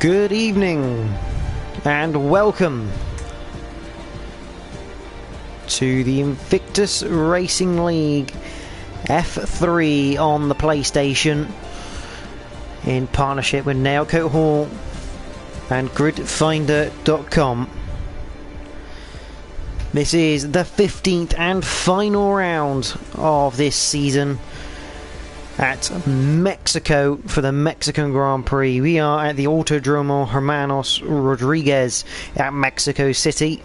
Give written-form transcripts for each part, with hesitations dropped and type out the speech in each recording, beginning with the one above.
Good evening and welcome to the Invictus Racing League F3 on the PlayStation in partnership with Nailcoat Hall and gridfinder.com. This is the 15th and final round of this season at Mexico for the Mexican Grand Prix. We are at the Autodromo Hermanos Rodriguez at Mexico City.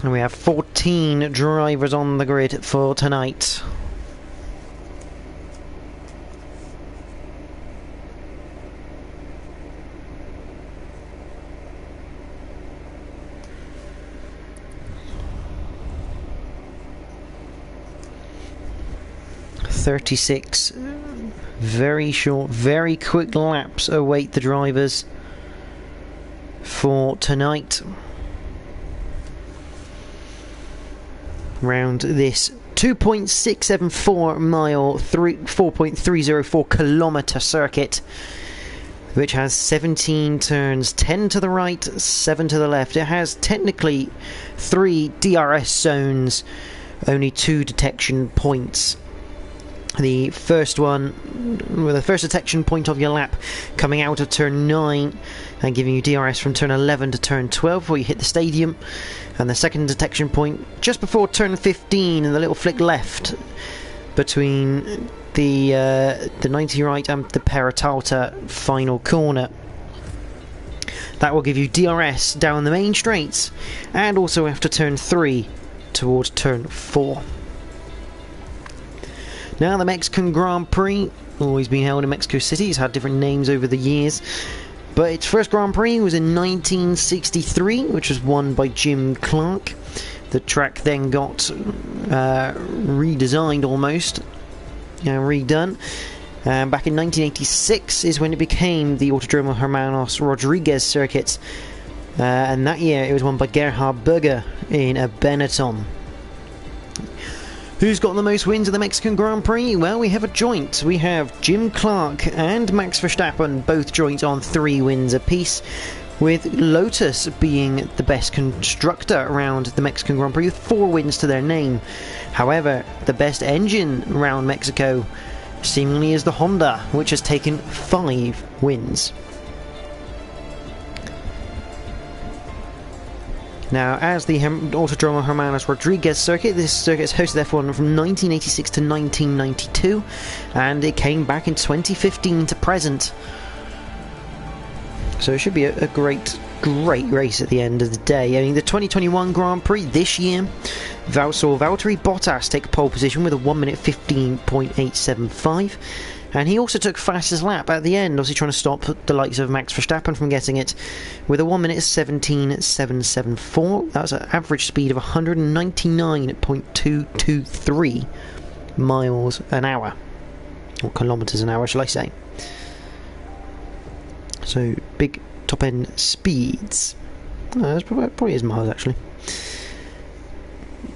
And we have 14 drivers on the grid for tonight. .36 very short, very quick laps await the drivers for tonight. Round this 2.674 mile, 4.304 kilometre circuit, which has 17 turns, 10 to the right, 7 to the left. It has technically 3 DRS zones, only 2 detection points. The first one, with the first detection point of your lap coming out of turn 9 and giving you DRS from turn 11 to turn 12 before you hit the stadium, and the second detection point just before turn 15 and the little flick left between the 90 right and the Peralta final corner. That will give you DRS down the main straights and also after turn 3 towards turn 4. Now, the Mexican Grand Prix, always been held in Mexico City. It's had different names over the years, but its first Grand Prix was in 1963, which was won by Jim Clark. The track then got redesigned almost, redone. Back in 1986 is when it became the Autodromo Hermanos Rodriguez circuit, and that year it was won by Gerhard Berger in a Benetton. Who's got the most wins in the Mexican Grand Prix? Well, we have a joint. We have Jim Clark and Max Verstappen, both joints on 3 wins apiece, with Lotus being the best constructor around the Mexican Grand Prix with 4 wins to their name. However, the best engine around Mexico seemingly is the Honda, which has taken 5 wins. Now, as the Autodromo Hermanos Rodriguez circuit, this circuit has hosted F1 from 1986 to 1992, and it came back in 2015 to present. So it should be a great race at the end of the day. I mean, the 2021 Grand Prix this year saw Valtteri Bottas take pole position with a 1 minute 15.875. And he also took fastest lap at the end, obviously trying to stop the likes of Max Verstappen from getting it, with a 1 minute 17.774. That was an average speed of 199.223 miles an hour. Or kilometres an hour, shall I say. So, big top end speeds. Oh, that's probably is miles actually.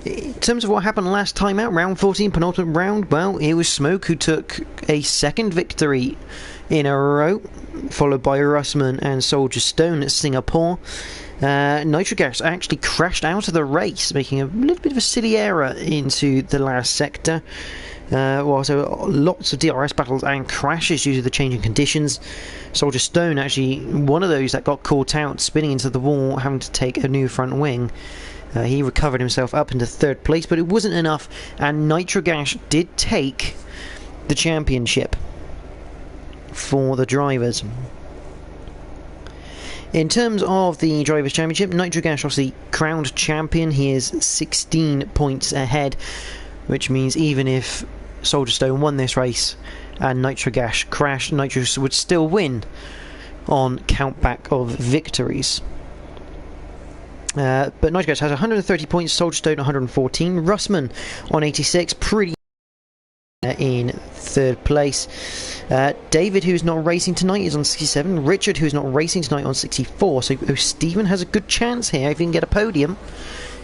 In terms of what happened last time out, round 14, penultimate round, well, it was Smoke who took a second victory in a row, followed by Russman and Soldier Stone at Singapore. Nitrogas actually crashed out of the race, making a little bit of a silly error into the last sector. So lots of DRS battles and crashes due to the changing conditions. Soldier Stone actually one of those that got caught out, spinning into the wall, having to take a new front wing. He recovered himself up into 3rd place, but it wasn't enough, and Nitrogas did take the championship for the drivers. In terms of the Drivers' Championship, Nitrogas obviously crowned champion. He is 16 points ahead, which means even if Soldier Stone won this race and Nitrogas crashed, Nitrogas would still win on countback of victories. But Nitrogas has 130 points, Soldier Stone 114, Russman on 86, pretty in 3rd place. David, who's not racing tonight, is on 67. Richard, who's not racing tonight, on 64. So Stephen has a good chance here if he can get a podium.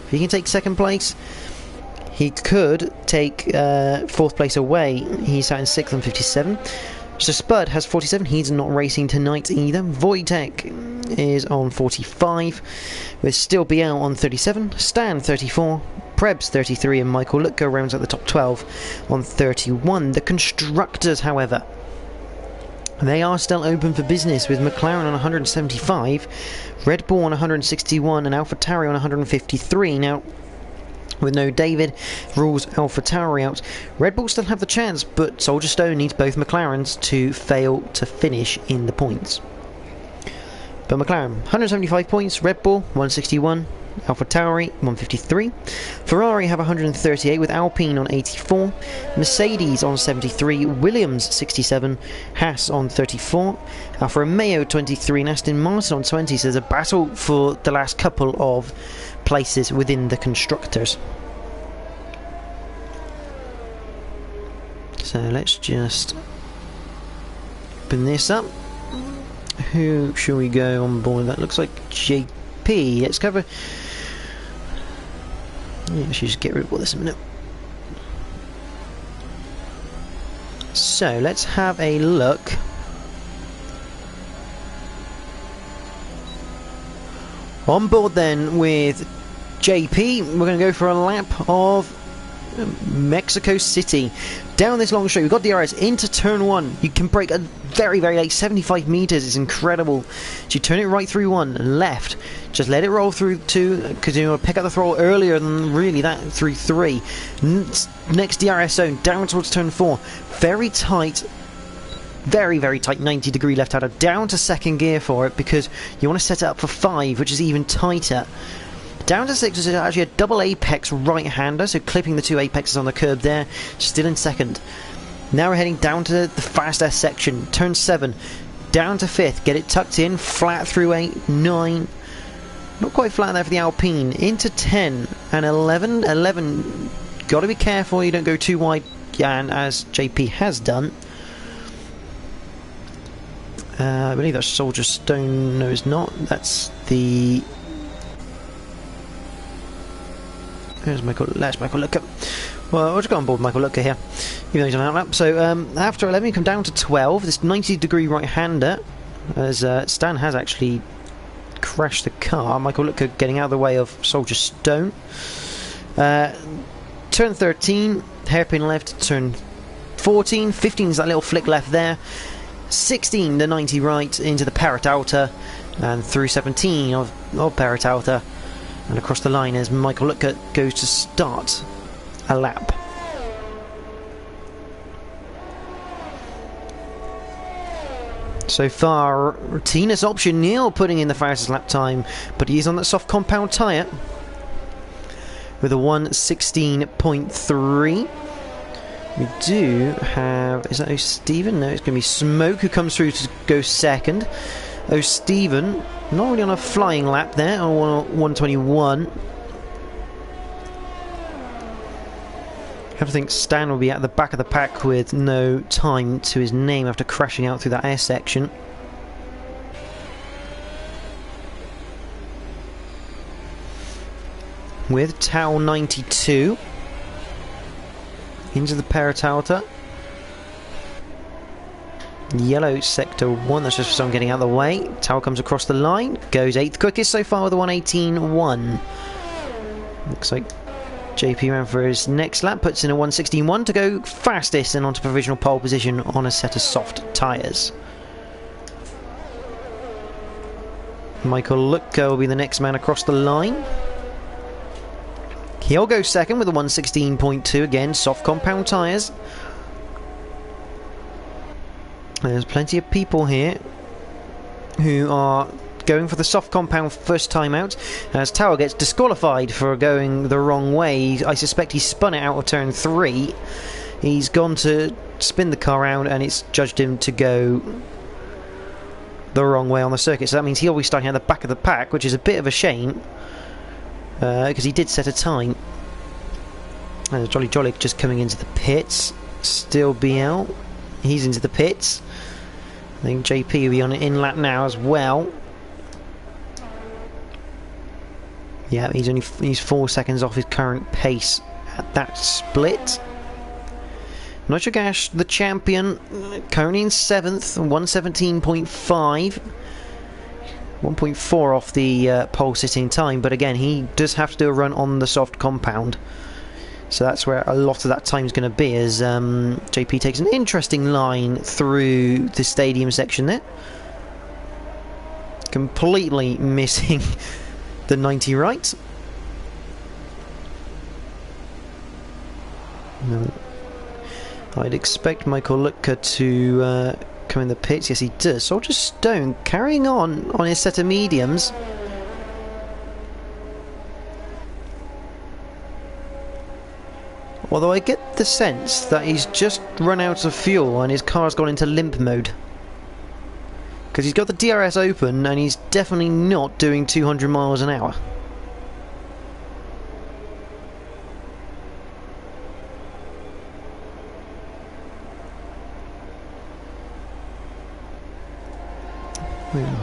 If he can take 2nd place, he could take 4th place away. He's sat in 6th on 57. So Spud has 47, he's not racing tonight either. Wojtek is on 45, with Still BL on 37, Stan 34, Prebz 33, and Michael Lutko rounds out the top 12 on 31. The constructors, however, they are still open for business, with McLaren on 175, Red Bull on 161, and AlphaTauri on 153. Now, with no David, rules AlphaTauri out. Red Bull still have the chance, but Soldier Stone needs both McLarens to fail to finish in the points. But McLaren, 175 points, Red Bull, 161, AlphaTauri, 153. Ferrari have 138, with Alpine on 84, Mercedes on 73, Williams 67, Haas on 34, Alfa Romeo 23, and Aston Martin on 20. So there's a battle for the last couple of places within the constructors. So let's just open this up. Who shall we go on board? That looks like JP. Let's cover. Yeah, I should just get rid of all this a minute. So let's have a look. On board then with JP, we're going to go for a lap of Mexico City. Down this long straight, we've got DRS into turn 1. You can break a very, very late 75 metres. It's incredible. So you turn it right through 1, left. Just let it roll through 2, because you want to pick up the throttle earlier than really that through 3. Next DRS zone, down towards turn 4. Very tight. Very, very tight 90-degree left-hander, down to second gear for it, because you want to set it up for 5, which is even tighter. Down to 6 is actually a double apex right-hander, so clipping the 2 apexes on the curb there, still in second. Now we're heading down to the fast S section, turn 7, down to 5th, get it tucked in, flat through 8, 9, not quite flat there for the Alpine, into 10, and 11, got to be careful you don't go too wide, and as JP has done. I believe that's Soldier Stone. No, it's not. That's the. There's Michael. There's Michael Lutko. Well, we'll just go on board Michael Lutko here, even though he's on out lap. So after 11, you come down to 12. This 90-degree right-hander, as Stan has actually crashed the car. Michael Lutko getting out of the way of Soldier Stone. Turn 13, hairpin left. Turn 14, 15 is that little flick left there. 16 the 90 right into the Parrot Outer, and through 17 of Parrot Outer, and across the line as Michael Lutko goes to start a lap. So far, Tina's option, Neil putting in the fastest lap time, but he's on that soft compound tyre with a 1:16.3. We do have, is that O'Steven? No, it's going to be Smoke who comes through to go second. O'Steven, not really on a flying lap there, on 1:21. I have to think Stan will be at the back of the pack with no time to his name after crashing out through that air section. With Tau 92. Into the Parrot Outer. Yellow sector 1, that's just for someone getting out of the way. Tower comes across the line, goes 8th quickest so far with a 1:18.1. Looks like JP ran for his next lap, puts in a 1:16.1 to go fastest and onto provisional pole position on a set of soft tyres. Michael Lutko will be the next man across the line. He'll go second with a 1:16.2, again, soft compound tyres. There's plenty of people here who are going for the soft compound first time out, as Tower gets disqualified for going the wrong way. I suspect he spun it out of turn 3. He's gone to spin the car around and it's judged him to go the wrong way on the circuit. So that means he'll be starting at the back of the pack, which is a bit of a shame. Because he did set a time. And Jolly Jolly just coming into the pits. Still BL. He's into the pits. I think JP will be on an in lap now as well. Yeah, he's 4 seconds off his current pace at that split. Nitrogash, the champion, currently in 7th, 117.5. 1.4 off the pole sitting time, but again, he does have to do a run on the soft compound. So that's where a lot of that time is going to be, as JP takes an interesting line through the stadium section there. Completely missing the 90 right. No. I'd expect Michael Lutka to come in the pits. Yes, he does. Soldier Stone carrying on his set of mediums. Although I get the sense that he's just run out of fuel and his car's gone into limp mode. Because he's got the DRS open and he's definitely not doing 200 miles an hour.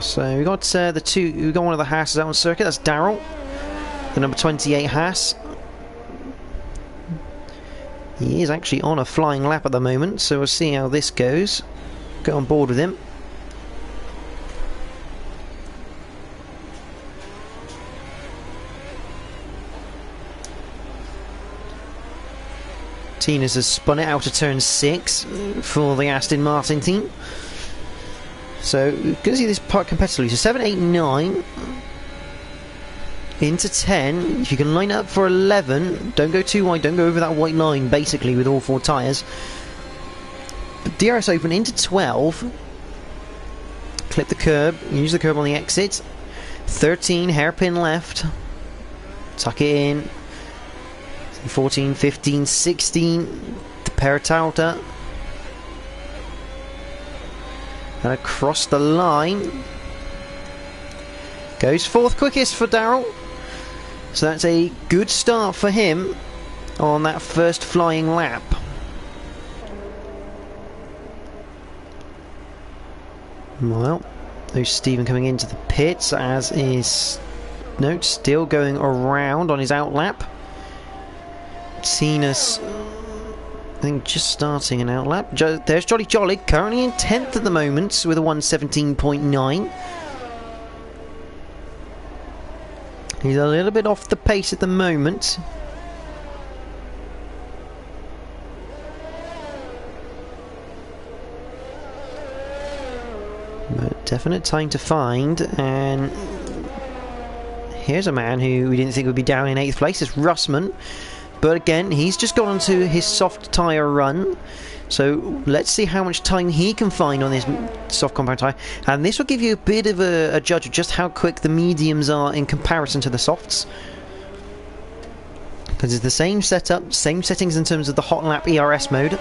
So we got we got one of the Haas's out on circuit. That's Darrell, the number 28 Haas. He is actually on a flying lap at the moment, so we'll see how this goes. Get on board with him. Martinez has spun it out of turn 6 for the Aston Martin team. So, we're going to see this part competitively. So, 7, 8, 9 into 10. If you can line up for 11, don't go too wide, don't go over that white line, basically, with all 4 tyres. But DRS open into 12. Clip the curb, use the curb on the exit. 13, hairpin left. Tuck it in. 14, 15, 16. The Peralta. And across the line. Goes 4th quickest for Darrell. So that's a good start for him on that first flying lap. Well, there's Stephen coming into the pits, as is Note still going around on his out lap. Cena's, I think, just starting an out lap. There's Jolly Jolly, currently in 10th at the moment with a 117.9. He's a little bit off the pace at the moment. But definite time to find, and here's a man who we didn't think would be down in 8th place. It's Russman. But again, he's just gone onto his soft tyre run. So let's see how much time he can find on his soft compound tyre. And this will give you a bit of a judge of just how quick the mediums are in comparison to the softs. Because it's the same setup, same settings in terms of the hot lap ERS mode.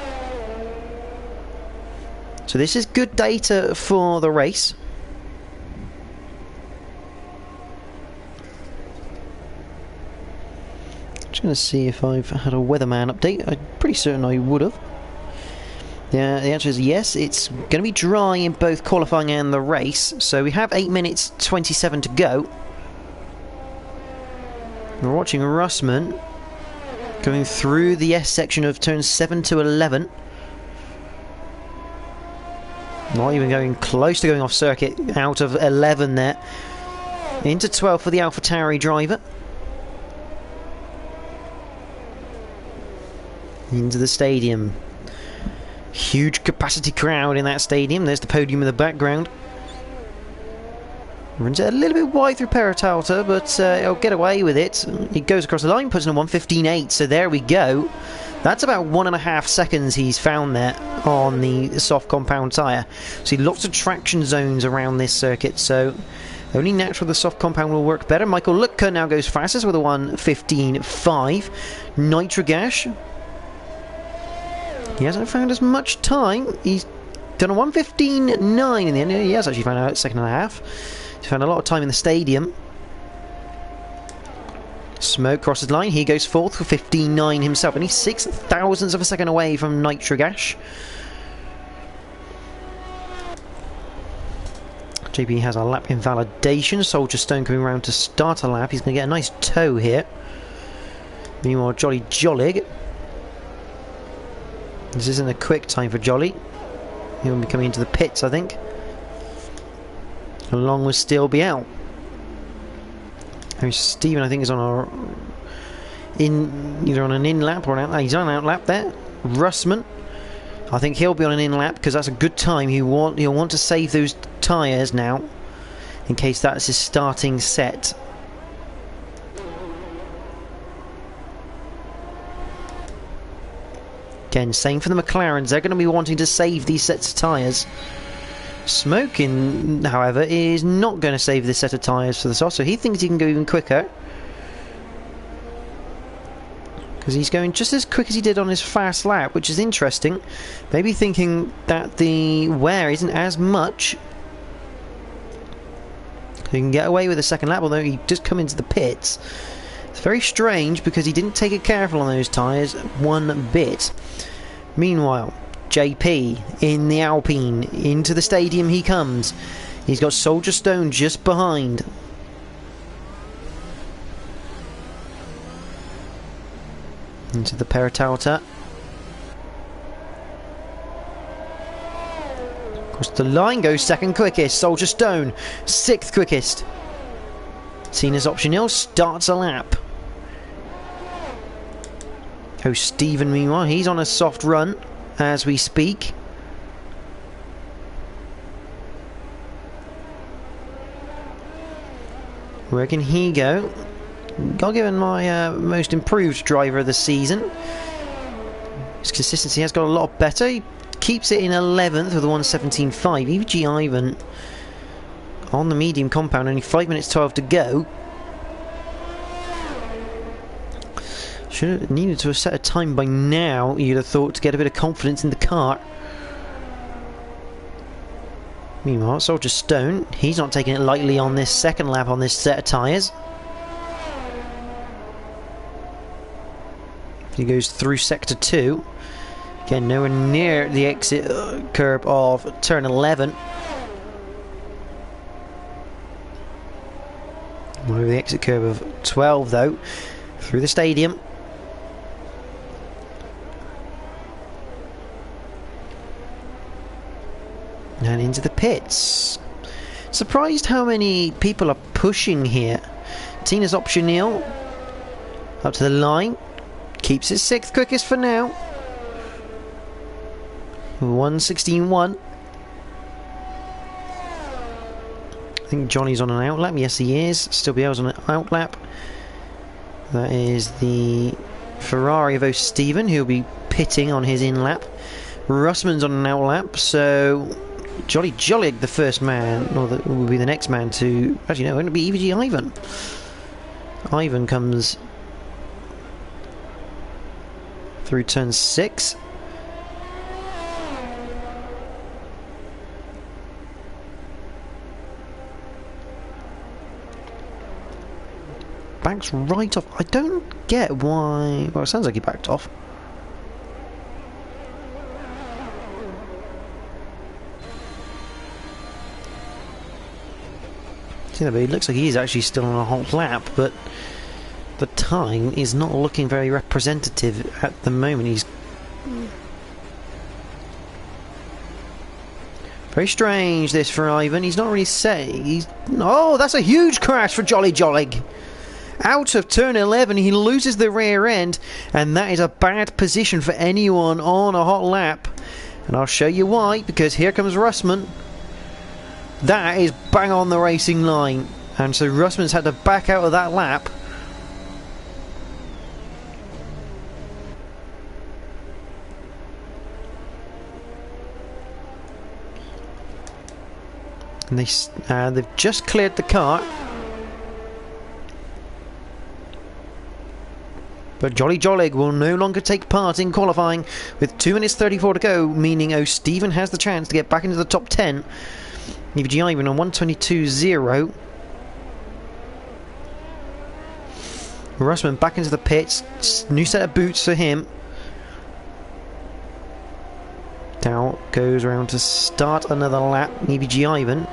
So this is good data for the race. Just going to see if I've had a weatherman update. I'm pretty certain I would have. Yeah, the answer is yes. It's going to be dry in both qualifying and the race. So we have 8 minutes 27 to go. We're watching Russman going through the S section of turns 7 to 11. Not even going close to going off circuit. Out of 11 there. Into 12 for the AlphaTauri driver. Into the stadium. Huge capacity crowd in that stadium. There's the podium in the background. Runs it a little bit wide through Peralta, but he'll get away with it. He goes across the line, puts in a 1:15.8, so there we go. That's about 1.5 seconds he's found there on the soft compound tyre. See, lots of traction zones around this circuit, so only natural the soft compound will work better. Michael Lutka now goes fastest with a 1:15.5. Nitrogash, he hasn't found as much time. He's done a 1:15.9 in the end. He has actually found a second and a half. He's found a lot of time in the stadium. Smoke crosses line. He goes 4th for 15.9 himself. And he's 0.06 of a second away from Nitrogash. JP has a lap invalidation. Soldier Stone coming around to start a lap. He's going to get a nice tow here. Meanwhile, Jolly Jollig This isn't a quick time for Jolly. He'll be coming into the pits, I think. Along with Steel be out. Stephen, I think, is on either on an in lap or an out. He's on an out lap there. Russman, I think he'll be on an in lap because that's a good time. He'll want to save those tyres now in case that's his starting set. Again, same for the McLarens. They're going to be wanting to save these sets of tyres. Smoking, however, is not going to save this set of tyres for the sauce, so he thinks he can go even quicker. Because he's going just as quick as he did on his fast lap, which is interesting. Maybe thinking that the wear isn't as much. He can get away with a second lap, although he just come into the pits. It's very strange because he didn't take it careful on those tyres one bit. Meanwhile, JP in the Alpine, into the stadium he comes. He's got Soldier Stone just behind. Into the Peralta. Across the line goes second quickest. Soldier Stone, sixth quickest. Tina's Optional starts a lap. Oh, Stephen, meanwhile, he's on a soft run as we speak. Where can he go? I'll give him my most improved driver of the season. His consistency has got a lot better. He keeps it in 11th with a 1:17.5. EVG Ivan on the medium compound, only 5 minutes 12 to go. Should have needed to have set a time by now, you'd have thought, to get a bit of confidence in the car. Meanwhile, Soldier Stone, he's not taking it lightly on this second lap on this set of tyres. He goes through sector 2. Again, nowhere near the exit curb of turn 11. Over the exit curve of 12 though, through the stadium. And into the pits. Surprised how many people are pushing here. Tina's Optional up to the line. Keeps his sixth quickest for now. 1:16.1. I think Johnny's on an out lap. Yes, he is. Still be able on an out lap. That is the Ferrari of O'Stephen, who'll be pitting on his in lap. Russman's on an out lap, so Jolly Jollig, the first man, or will be the next man to. Actually, no, it'll be EVG Ivan. Ivan comes through turn 6. Backs right off. I don't get why. Well, it sounds like he backed off. But it looks like he's actually still on a hot lap, but the time is not looking very representative at the moment. He's very strange, this for Ivan. He's not really saying. Oh, that's a huge crash for Jolly Jollig. Out of turn 11, he loses the rear end, and that is a bad position for anyone on a hot lap. And I'll show you why, because here comes Russman. That is bang on the racing line, and so Russman's had to back out of that lap. And they've just cleared the car. But Jolly Jollig will no longer take part in qualifying with 2 minutes 34 to go, meaning O'Stephen has the chance to get back into the top 10. EVG Ivan on 1:22.0. Russman back into the pits. New set of boots for him. Now goes around to start another lap. EVG Ivan.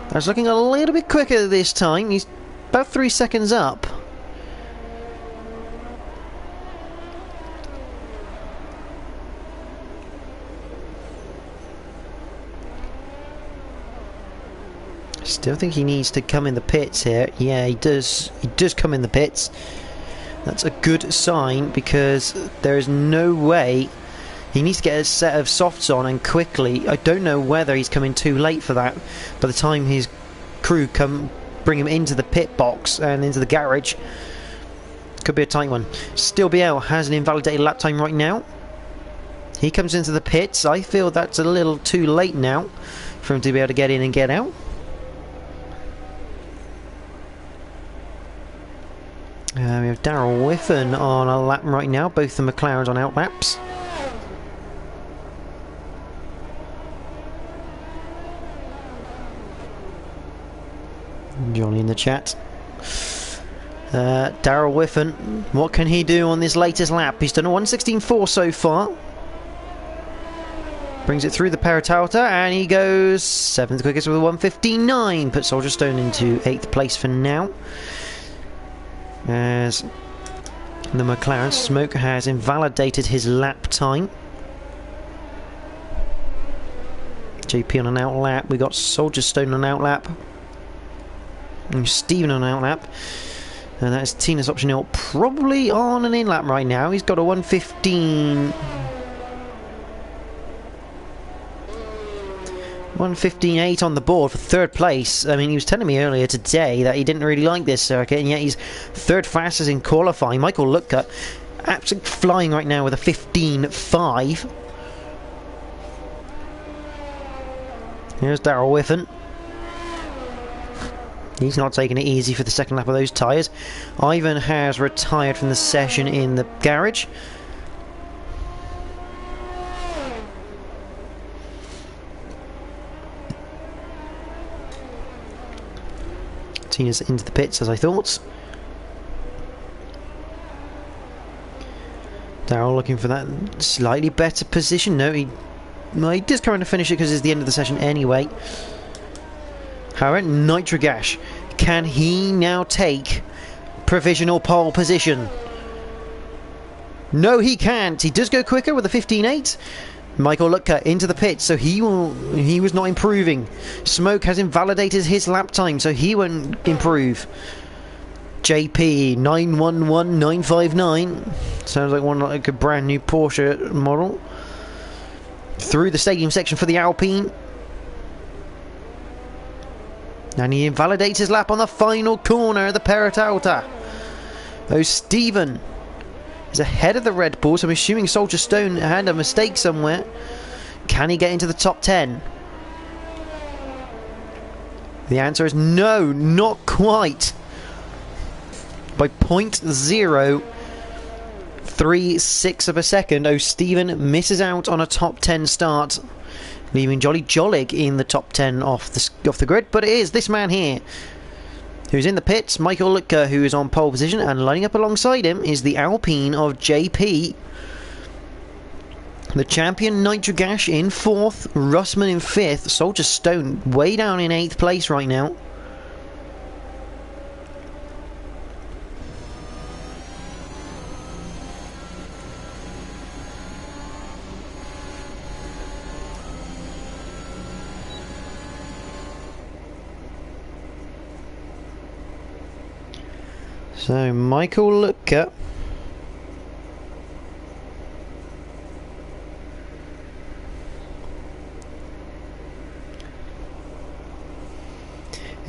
That's looking a little bit quicker this time. He's about 3 seconds up. Still think he needs to come in the pits here. Yeah, he does. He does come in the pits. That's a good sign, because there is no way. He needs to get a set of softs on, and quickly. I don't know whether he's coming too late for that. By the time his crew bring him into the pit box and into the garage, could be a tight one. Still BL has an invalidated lap time right now. He comes into the pits. I feel that's a little too late now for him to be able to get in and get out. We have Darrell Whiffen on a lap right now. Both the McLarens on out laps. Johnny in the chat. Darrell Whiffen, what can he do on this latest lap? He's done a 1:16.4 so far. Brings it through the Paratalta, and he goes 7th quickest with a 1:15.9. Puts Soldier Stone into 8th place for now. As the McLaren Smoke has invalidated his lap time. JP on an out lap. We got Soldier Stone on an out lap. And Stephen on an out lap. And that's Tina's Optional probably on an in lap right now. He's got a 1:15. 1:15.8 on the board for 3rd place. I mean, he was telling me earlier today that he didn't really like this circuit, and yet he's 3rd fastest in qualifying. Michael Lutker absolutely flying right now with a 15.5. Here's Darrell Whiffen. He's not taking it easy for the second lap of those tyres. Ivan has retired from the session in the garage. Tina's into the pits, as I thought. Darrell looking for that slightly better position. No, he does come to finish it because it's the end of the session anyway. However, Nitrogash, can he now take provisional pole position? No, he can't. He does go quicker with a 15.8. Michael Lutker into the pits, so he was not improving. Smoke has invalidated his lap time, so he won't improve. JP 911959. Sounds like a brand new Porsche model. Through the stadium section for the Alpine. And he invalidates his lap on the final corner of the Paratalta. Oh, Stephen is ahead of the Red Bull, so I'm assuming Soldier Stone had a mistake somewhere. Can he get into the top 10? The answer is no, not quite. By 0.036 of a second, oh, Stephen misses out on a top 10 start, leaving Jolly Jollig in the top 10 off the grid. But it is this man here who's in the pits, Michael Lutker, who is on pole position, and lining up alongside him is the Alpine of JP. The champion Nitrogash in 4th, Russman in 5th, Soldier Stone way down in 8th place right now. So, Michael Lutker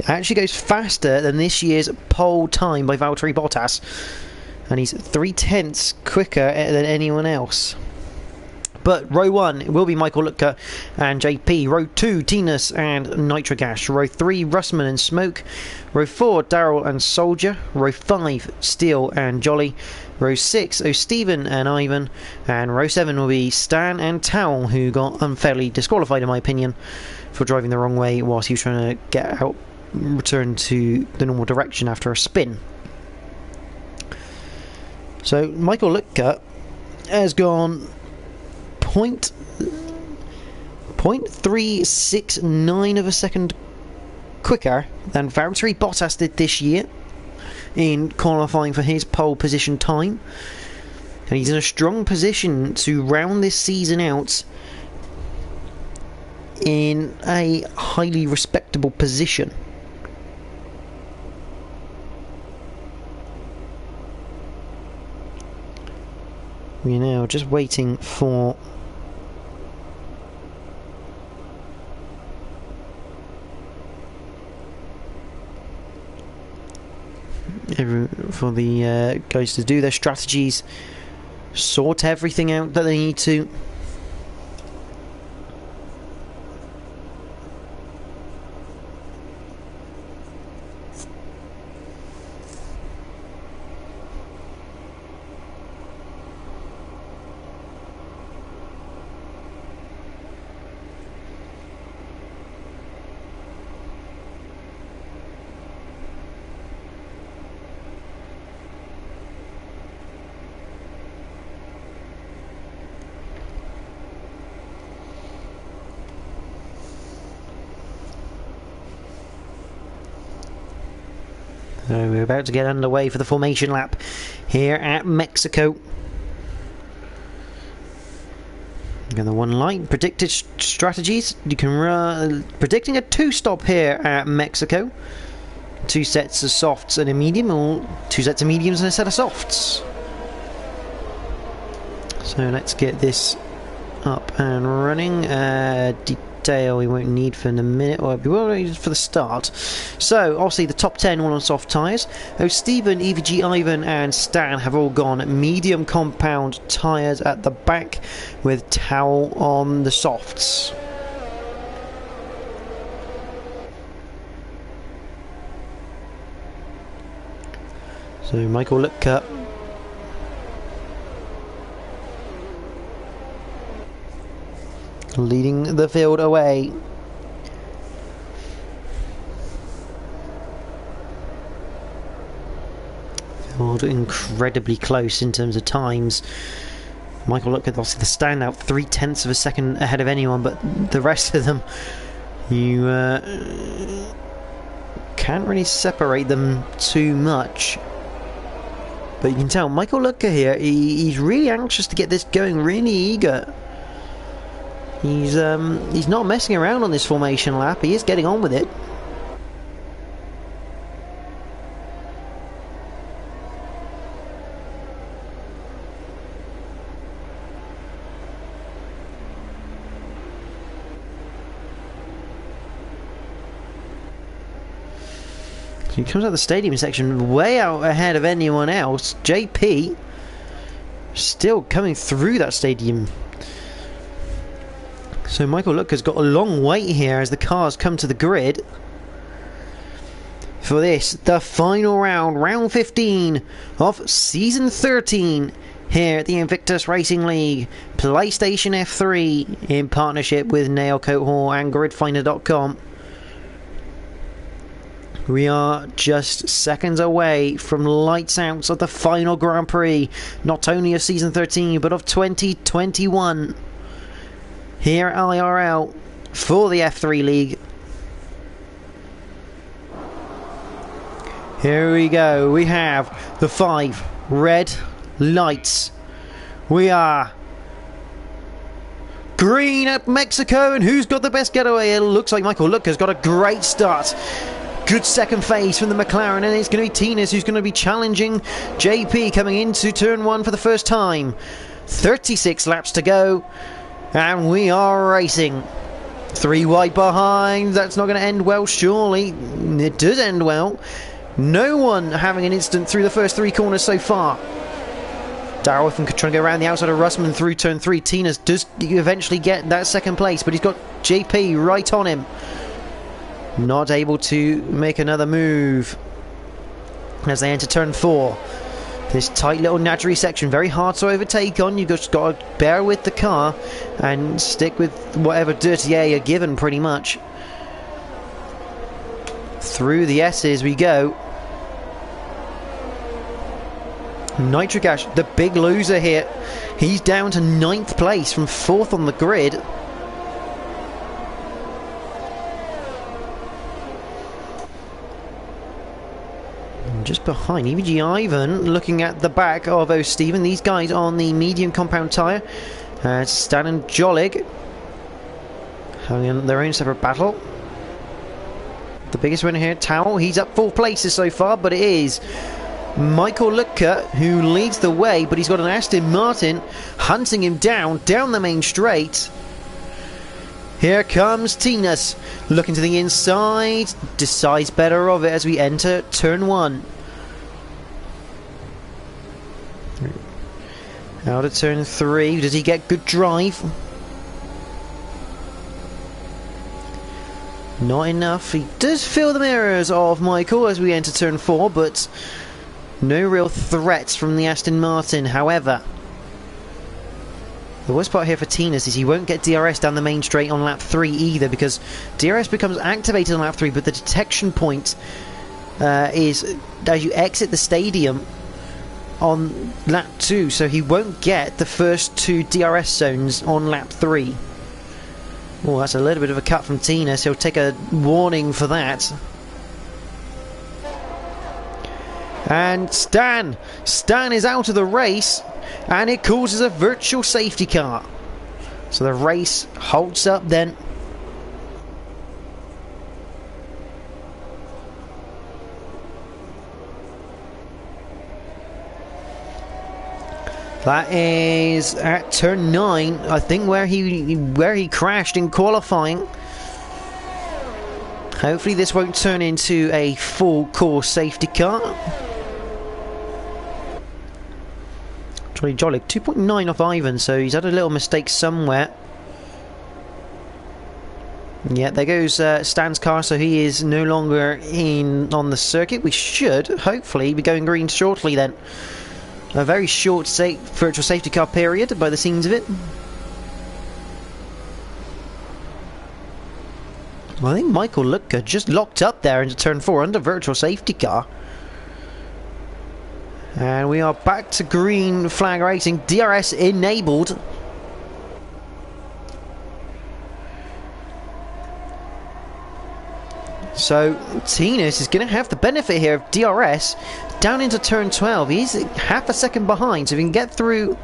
actually goes faster than this year's pole time by Valtteri Bottas, and he's 3/10 quicker than anyone else. But row 1 will be Michael Lutker and JP. Row 2, Tinas and Nitrogash. Row 3, Russman and Smoke. Row 4, Darrell and Soldier. Row 5, Steel and Jolly. Row 6, O'Stephen and Ivan. And row 7 will be Stan and Towel, who got unfairly disqualified in my opinion for driving the wrong way whilst he was trying to get out, return to the normal direction after a spin. So Michael Lutker has gone 0.369 of a second quicker than Valtteri Bottas did this year in qualifying for his pole position time, and he's in a strong position to round this season out in a highly respectable position. We're now just waiting for the guys to do their strategies, sort everything out that they need to. So we're about to get underway for the formation lap here at Mexico. Again, the one light predicted strategies. You can run predicting a 2-stop here at Mexico. 2 sets of softs and a medium, or 2 sets of mediums and a set of softs. So let's get this up and running. Detail we won't need for in a minute, or we will need for the start. So obviously the top 10 all on soft tyres. Stephen, EVG, Ivan and Stan have all gone medium compound tyres at the back with Towel on the softs. So Michael Lutker leading the field away. Field incredibly close in terms of times. Michael Lutker, obviously the standout, 0.3 of a second ahead of anyone, but the rest of them, you can't really separate them too much. But you can tell Michael Lutker here, he's really anxious to get this going, really eager. He's not messing around on this formation lap, he is getting on with it. He comes out of the stadium section way out ahead of anyone else. JP still coming through that stadium. So Michael Lutker's got a long wait here as the cars come to the grid. For this, the final round, round 15 of Season 13 here at the Invictus Racing League, PlayStation F3 in partnership with Nailcoat Hall and GridFinder.com. We are just seconds away from lights out of the final Grand Prix, not only of Season 13 but of 2021 here at IRL for the F3 League. Here we go, we have the 5 red lights. We are green at Mexico, and who's got the best getaway? It looks like Michael Lutker's got a great start. Good second phase from the McLaren, and it's going to be Tinas who's going to be challenging JP coming into turn 1 for the first time. 36 laps to go, and we are racing. 3 wide behind. That's not going to end well, surely. It does end well. No one having an incident through the first 3 corners so far. Darrell trying to go around the outside of Russman through turn 3. Tinas does eventually get that second place, but he's got JP right on him. Not able to make another move as they enter turn 4. This tight little Nadgery section, very hard to overtake on. You've just got to bear with the car and stick with whatever dirty air you're given, pretty much. Through the S's we go. Nitric Ash, the big loser here. He's down to 9th place from 4th on the grid. Just behind EVG Ivan, looking at the back of O'Stephen. These guys on the medium compound tyre. Stan and Jolig having their own separate battle. The biggest winner here, Towel. He's up 4 places so far, but it is Michael Lutka, who leads the way, but he's got an Aston Martin hunting him down the main straight. Here comes Tinas, looking to the inside, decides better of it as we enter turn 1. Out of turn 3, does he get good drive? Not enough. He does feel the mirrors of Michael as we enter turn 4, but no real threats from the Aston Martin. However, the worst part here for Tinas is he won't get DRS down the main straight on lap 3 either, because DRS becomes activated on lap 3, but the detection point is as you exit the stadium on lap 2, so he won't get the first 2 DRS zones on lap 3. Oh, that's a little bit of a cut from Tinas. He'll take a warning for that. And Stan is out of the race, and it causes a virtual safety car. So the race halts up then. That is at turn 9, I think, where he crashed in qualifying. Hopefully this won't turn into a full course safety car. Jolly 2.9 off Ivan, so he's had a little mistake somewhere. Yeah, there goes Stan's car, so he is no longer on the circuit. We should hopefully be going green shortly then. A very short virtual safety car period by the scenes of it. I think Michael Lutka just locked up there into turn 4 under virtual safety car. And we are back to green flag racing. DRS enabled. So Tinas is going to have the benefit here of DRS down into turn 12. He's half a second behind, so if he can get through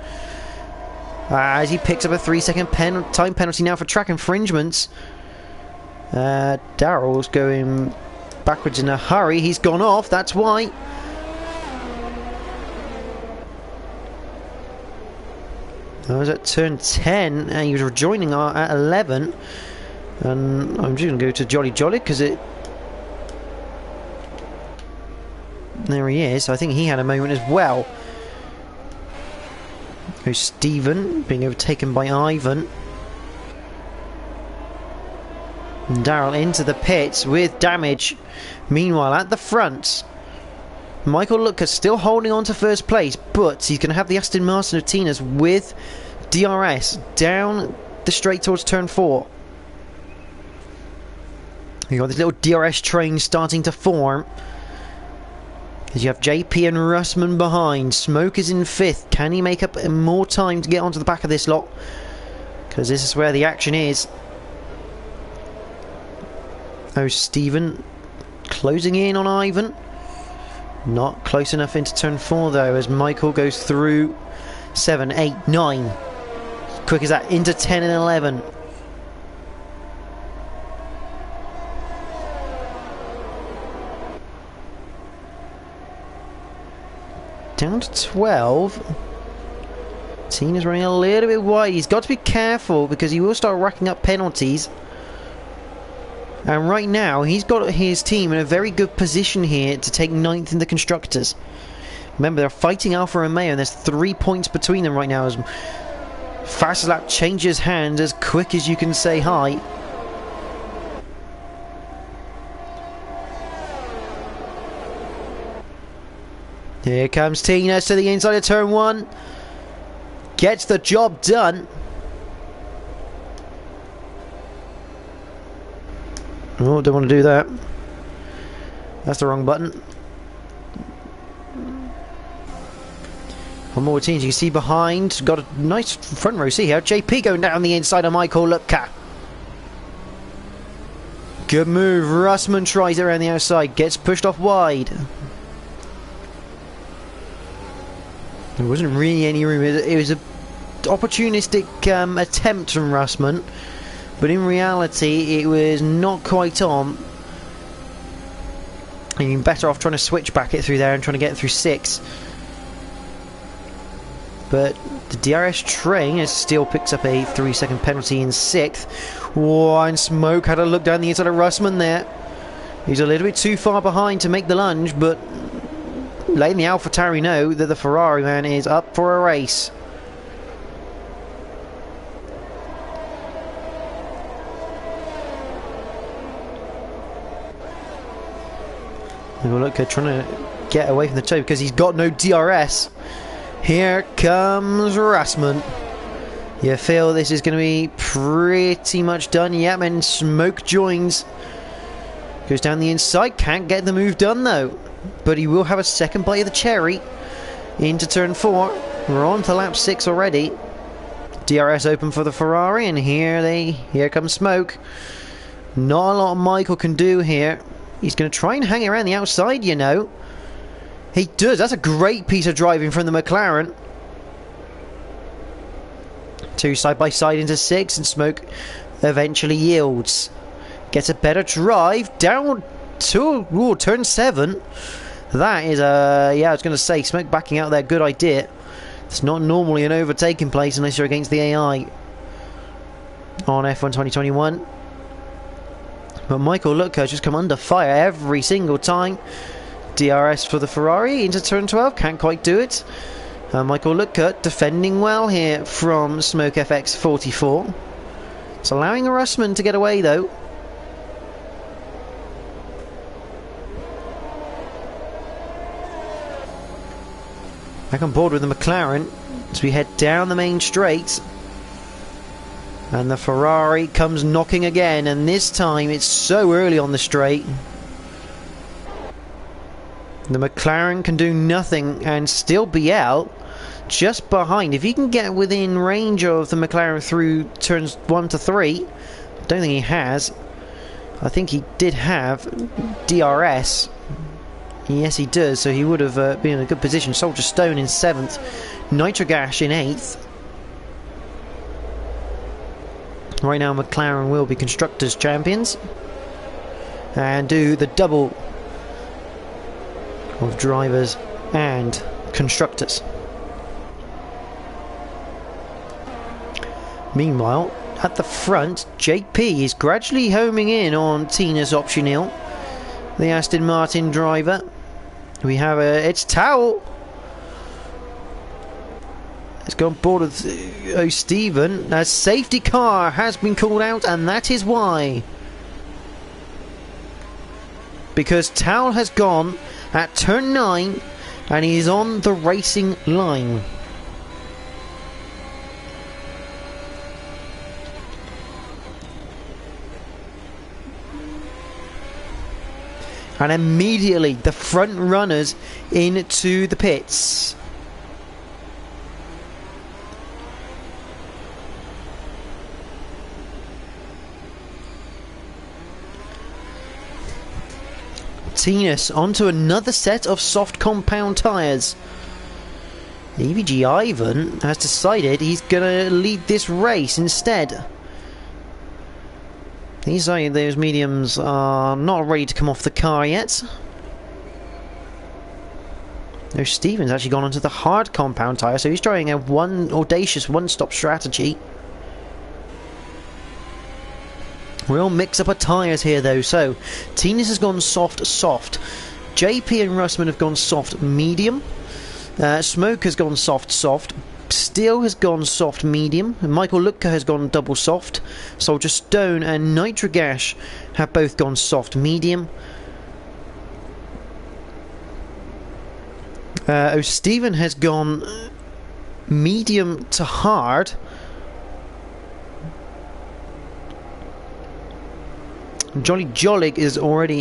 as he picks up a 3-second time penalty now for track infringements. Daryl's going backwards in a hurry. He's gone off, that's why. I was at turn 10 and he was rejoining at 11, and I'm just going to go to Jolly because it... There he is. I think he had a moment as well. There's Stephen being overtaken by Ivan. And Daryl into the pits with damage. Meanwhile, at the front, Michael Lutka still holding on to first place, but he's going to have the Aston Martin of Tinas with DRS down the straight towards turn 4. You've got this little DRS train starting to form. As you have JP and Russman behind. Smoke is in 5th. Can he make up more time to get onto the back of this lot? Because this is where the action is. Oh, Stephen closing in on Ivan. Not close enough into turn 4 though, as Michael goes through 7, 8, 9. Quick as that into 10 and 11. Down to 12. Tina's running a little bit wide. He's got to be careful because he will start racking up penalties. And right now, he's got his team in a very good position here to take 9th in the Constructors. Remember, they're fighting Alfa Romeo, and there's 3 points between them right now as Fastest Lap changes hands as quick as you can say hi. Here comes Tinas to the inside of turn 1. Gets the job done. Oh, don't want to do that. That's the wrong button. One more teams you can see behind. Got a nice front row seat here. JP going down the inside of Michael Lutka. Good move. Russman tries it around the outside. Gets pushed off wide. There wasn't really any room. It was an opportunistic attempt from Russman, but in reality it was not quite on. And you're better off trying to switch back it through there and trying to get it through 6. But the DRS train has still picked up a 3-second penalty in 6th. Oh, and Smoke had a look down the inside of Russman there. He's a little bit too far behind to make the lunge, but letting the AlphaTauri know that the Ferrari man is up for a race. Look, trying to get away from the toe because he's got no DRS. Here comes Russman. You feel this is going to be pretty much done. Yep, and Smoke joins. Goes down the inside. Can't get the move done though. But he will have a second bite of the cherry into turn 4. We're on to lap 6 already. DRS open for the Ferrari, and here comes Smoke. Not a lot Michael can do here. He's going to try and hang around the outside, you know. He does. That's a great piece of driving from the McLaren. 2 side by side into 6, and Smoke eventually yields. Gets a better drive down to turn 7. That is yeah, I was going to say, Smoke backing out there, good idea. It's not normally an overtaking place unless you're against the AI on F1 2021. But Michael Look has just come under fire every single time. DRS for the Ferrari into turn 12, can't quite do it. Michael Lookert defending well here from Smoke FX44. It's allowing Russman to get away though. Back on board with the McLaren as we head down the main straight. And the Ferrari comes knocking again, and this time it's so early on the straight. The McLaren can do nothing and still be out just behind. If he can get within range of the McLaren through turns 1 to 3, I don't think he has. I think he did have DRS. Yes, he does, so he would have been in a good position. Soldier Stone in 7th, Nitrogash in 8th. Right now McLaren will be Constructors Champions and do the double of drivers and constructors. Meanwhile, at the front, JP is gradually homing in on Tina's optional, the Aston Martin driver. We have it's Towel. Let's go on board with O'Stephen. A safety car has been called out, and that is why. Because Towel has gone at turn 9 and he is on the racing line. And immediately the front runners into the pits. Martinez onto another set of soft compound tyres. EVG Ivan has decided he's going to lead this race instead. Those mediums are not ready to come off the car yet. There's Stevens actually gone onto the hard compound tyre, so he's trying a audacious one-stop strategy. We'll mix up our tyres here though. So Tinas has gone soft. JP and Russman have gone soft medium. Smoke has gone soft. Steel has gone soft medium, and Michael Lutka has gone double soft. Soldier Stone and Nitrogash have both gone soft medium. O'Stephen has gone medium to hard. Jolly Jolig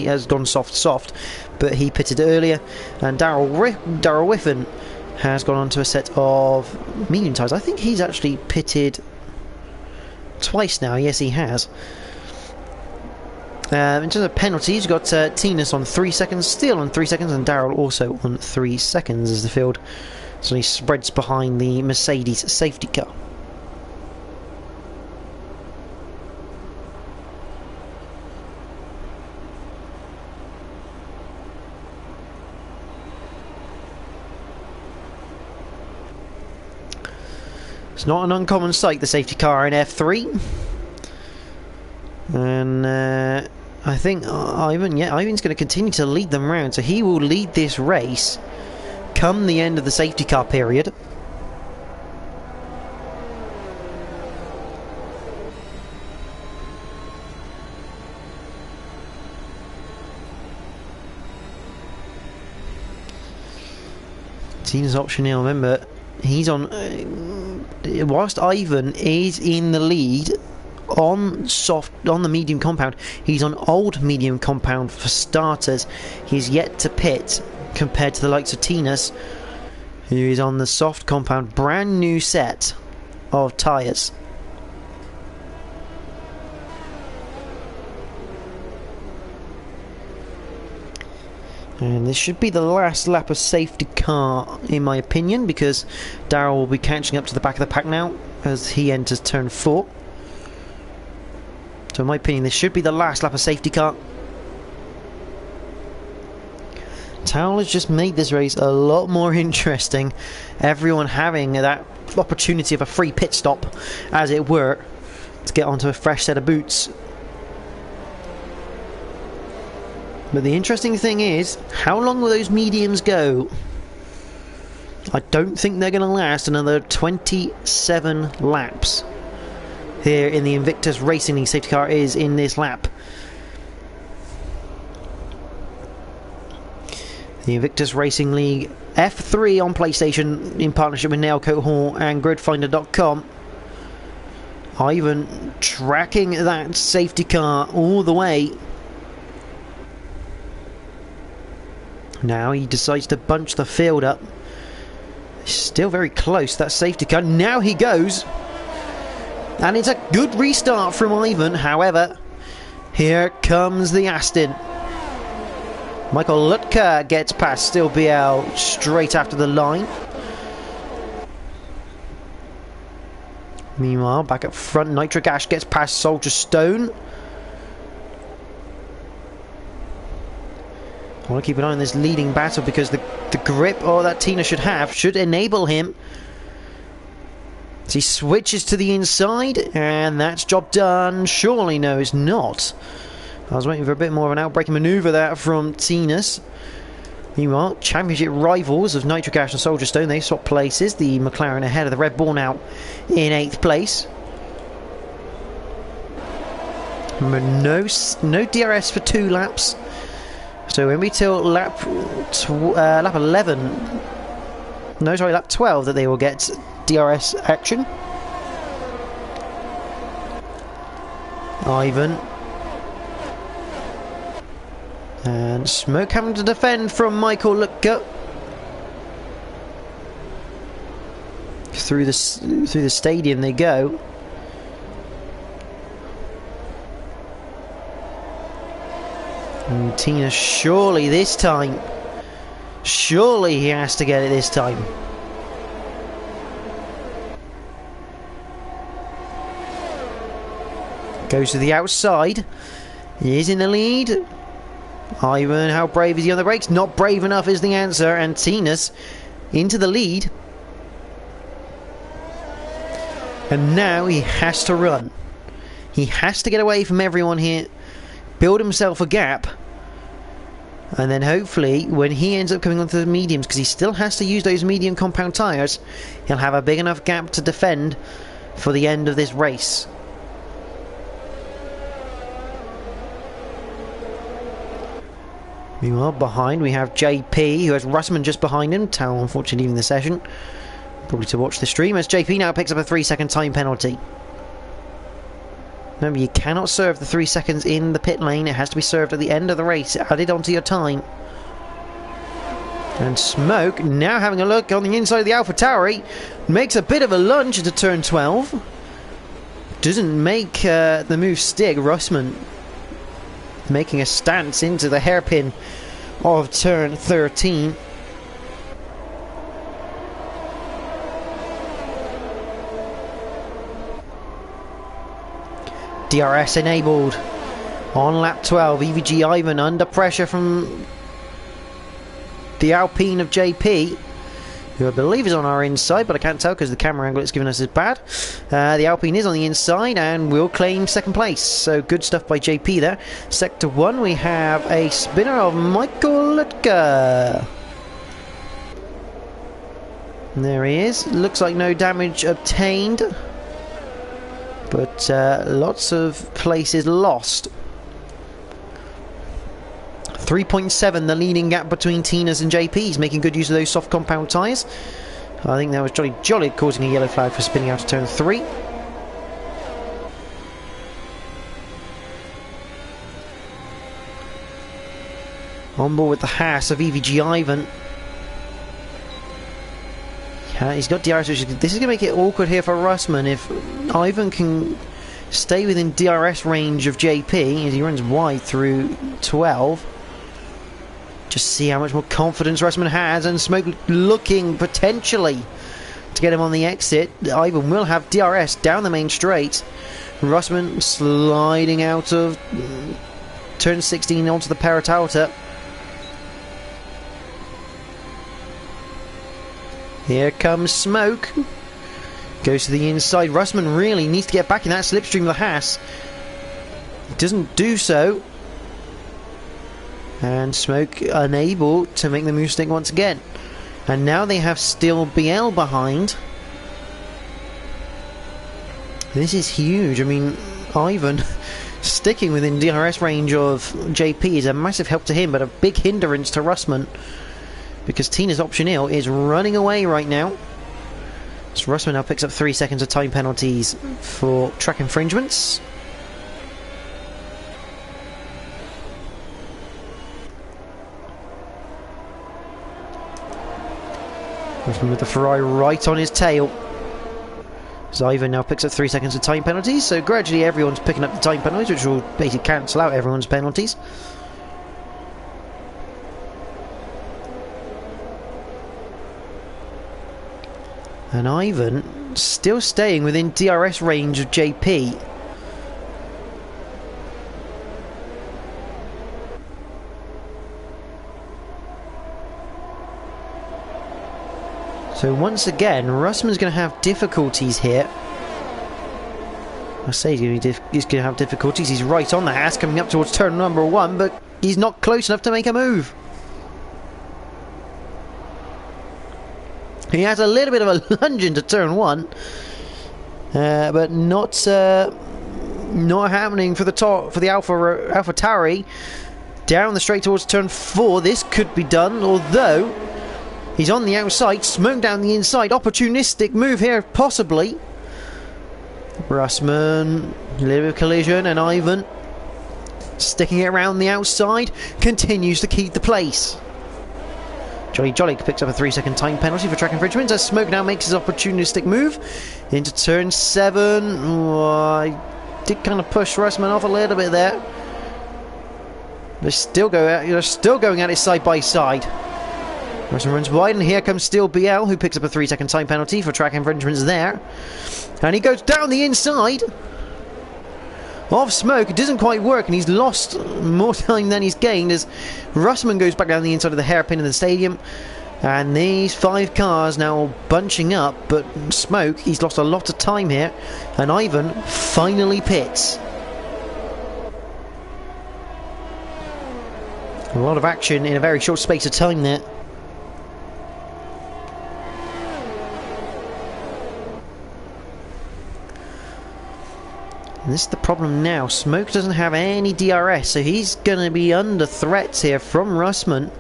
has gone soft, but he pitted earlier, and Darryl Whiffen has gone onto a set of medium tyres. I think he's actually pitted twice now. Yes, he has. In terms of penalties, you've got Tinas on 3 seconds, Steele on 3 seconds, and Darryl also on 3 seconds as the field suddenly spreads behind the Mercedes safety car. It's not an uncommon sight, the safety car in F3. And I think Ivan's going to continue to lead them round, so he will lead this race come the end of the safety car period. Tina's option now, remember, he's on whilst Ivan is in the lead on the medium compound, he's on old medium compound for starters. He's yet to pit compared to the likes of Tina's, who is on the soft compound, brand new set of tyres. And this should be the last lap of safety car, in my opinion, because Darrell will be catching up to the back of the pack now as he enters turn 4. So in my opinion, this should be the last lap of safety car. Towel has just made this race a lot more interesting. Everyone having that opportunity of a free pit stop, as it were, to get onto a fresh set of boots. But the interesting thing is, how long will those mediums go? I don't think they're going to last another 27 laps. Here in the Invictus Racing League, safety car is in this lap. The Invictus Racing League F3 on PlayStation in partnership with Nailcoat Hall and Gridfinder.com. Ivan tracking that safety car all the way. Now he decides to bunch the field up. Still very close, that safety car. Now he goes. And it's a good restart from Ivan. However, here comes the Aston. Michael Lutka gets past Still BL straight after the line. Meanwhile, back up front, Nitric Ash gets past Soldier Stone. I want to keep an eye on this leading battle because the grip that Tina should have should enable him. He switches to the inside, and that's job done. Surely no, it's not. I was waiting for a bit more of an outbreaking manoeuvre there from Tina's. Meanwhile, championship rivals of Nitric Ash and Soldier Stone, they swap places. The McLaren ahead of the Red Bull now in 8th place. Remember, no DRS for 2 laps. So when we till lap 11, no, sorry, lap 12 that they will get DRS action. Ivan. And Smoke having to defend from Michael Lutka. Through the stadium they go. And Tina, surely this time. Surely he has to get it this time. Goes to the outside. He is in the lead. Ivan, how brave is he on the brakes? Not brave enough is the answer. And Tina's into the lead. And now he has to run. He has to get away from everyone here. Build himself a gap. And then hopefully when he ends up coming onto the mediums, because he still has to use those medium compound tyres, he'll have a big enough gap to defend for the end of this race. Meanwhile, behind we have JP, who has Russman just behind him. Tao unfortunately leaving the session, probably to watch the stream, as JP now picks up a 3-second time penalty. Remember, you cannot serve the 3 seconds in the pit lane. It has to be served at the end of the race, added onto your time. And Smoke now having a look on the inside of the AlphaTauri, makes a bit of a lunge into turn 12. Doesn't make the move stick. Russman making a stance into the hairpin of turn 13. DRS enabled on lap 12. EVG Ivan under pressure from the Alpine of JP. who I believe is on our inside, but I can't tell because the camera angle it's given us is bad. The Alpine is on the inside and will claim second place. So good stuff by JP there. Sector 1, we have a spinner of Michael Lutker. And there he is. Looks like no damage obtained, but lots of places lost. 3.7 the leading gap between Tina's and JP's, making good use of those soft compound tyres. I think that was Jolly causing a yellow flag for spinning out of turn 3. On board with the Haas of EVG Ivan. Yeah, he's got DRS, this is going to make it awkward here for Russman. If Ivan can stay within DRS range of JP as he runs wide through 12. Just see how much more confidence Russman has, and Smoke looking potentially to get him on the exit. Ivan will have DRS down the main straight. Russman sliding out of turn 16 onto the Paratalta. Here comes Smoke. Goes to the inside. Russman really needs to get back in that slipstream of the Haas. He doesn't do so. And Smoke unable to make the move stick once again. And now they have still BL behind. This is huge. I mean, Ivan sticking within DRS range of JP is a massive help to him, but a big hindrance to Russman, because Tina's Optionil is running away right now. So Russman now picks up 3 seconds of time penalties for track infringements. Russman with the Ferrari right on his tail. Ivan now picks up 3 seconds of time penalties, so gradually everyone's picking up the time penalties, which will basically cancel out everyone's penalties. And Ivan still staying within DRS range of JP. So once again, Russman's going to have difficulties here. I say he's going to have difficulties. He's right on the Haas coming up towards turn number 1, but he's not close enough to make a move. He has a little bit of a lunge into turn 1, but not happening for the Alpha Tauri. Down the straight towards turn 4, this could be done, although he's on the outside. Smoke down the inside. Opportunistic move here, possibly. Russman, a little bit of collision, and Ivan sticking it around the outside, continues to keep the place. Jolly picks up a 3 second time penalty for track infringement as Smoke now makes his opportunistic move into turn 7. I did kind of push Russman off a little bit there. They're still going at it side by side. Russman runs wide, and here comes Steel BL, who picks up a 3 second time penalty for track infringements there. And he goes down the inside of Smoke. It doesn't quite work, and he's lost more time than he's gained as Russman goes back down the inside of the hairpin in the stadium. And these 5 cars now bunching up, but Smoke, he's lost a lot of time here, and Ivan finally pits. A lot of action in a very short space of time there. And this is the problem now. Smoke doesn't have any DRS, so he's going to be under threats here from Russman.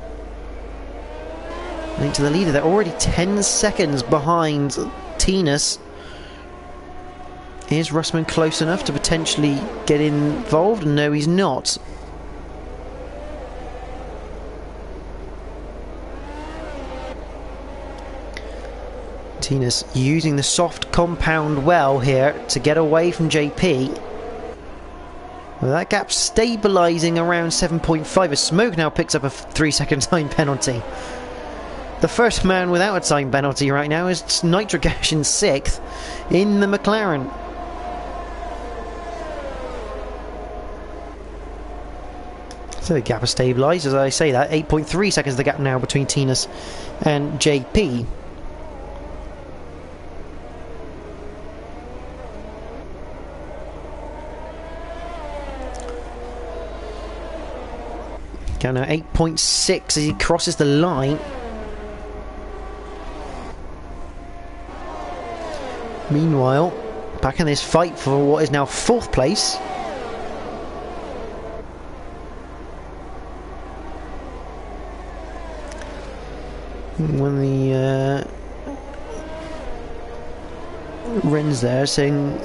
I think to the leader, they're already 10 seconds behind Tinas. Is Russman close enough to potentially get involved? No, he's not. Tinas using the soft compound well here to get away from JP. Well, that gap stabilising around 7.5 as Smoke now picks up a 3 second time penalty. The first man without a time penalty right now is Nitric Ash in 6th in the McLaren. So the gap has stabilised, as I say that. 8.3 seconds the gap now between Tinas and JP. Down now 8.6 as he crosses the line. Meanwhile, back in this fight for what is now 4th place. When the Ren's there saying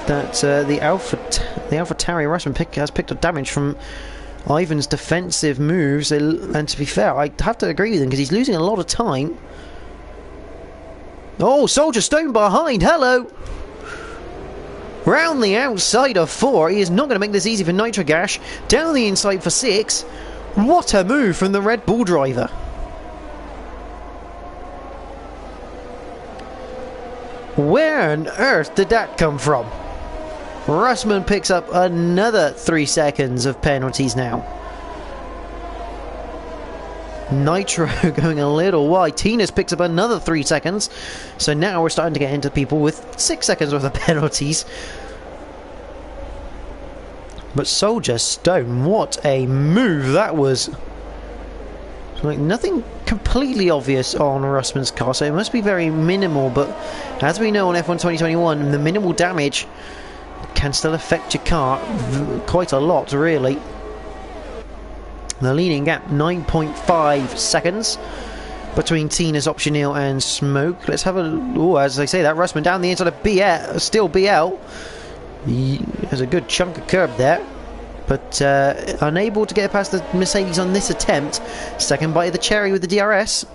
that the AlphaTauri Russman has picked up damage from Ivan's defensive moves, and to be fair, I have to agree with him because he's losing a lot of time. Oh, Soldier Stone behind, hello! Round the outside of 4, he is not going to make this easy for Nitrogash. Down the inside for 6. What a move from the Red Bull driver. Where on earth did that come from? Russman picks up another 3 seconds of penalties now. Nitro going a little wide. Tinas picks up another 3 seconds. So now we're starting to get into people with 6 seconds worth of penalties. But Soldier Stone, what a move that was. Like nothing completely obvious on Russman's car, so it must be very minimal, but as we know on F1 2021, the minimal damage can still affect your car quite a lot, really. The leading gap, 9.5 seconds between Tina's Optionil and Smoke. Let's have a... Oh, as I say that, Russman down the inside of BL, still BL. He has a good chunk of curb there, but unable to get past the Mercedes on this attempt. Second bite of the cherry with the DRS.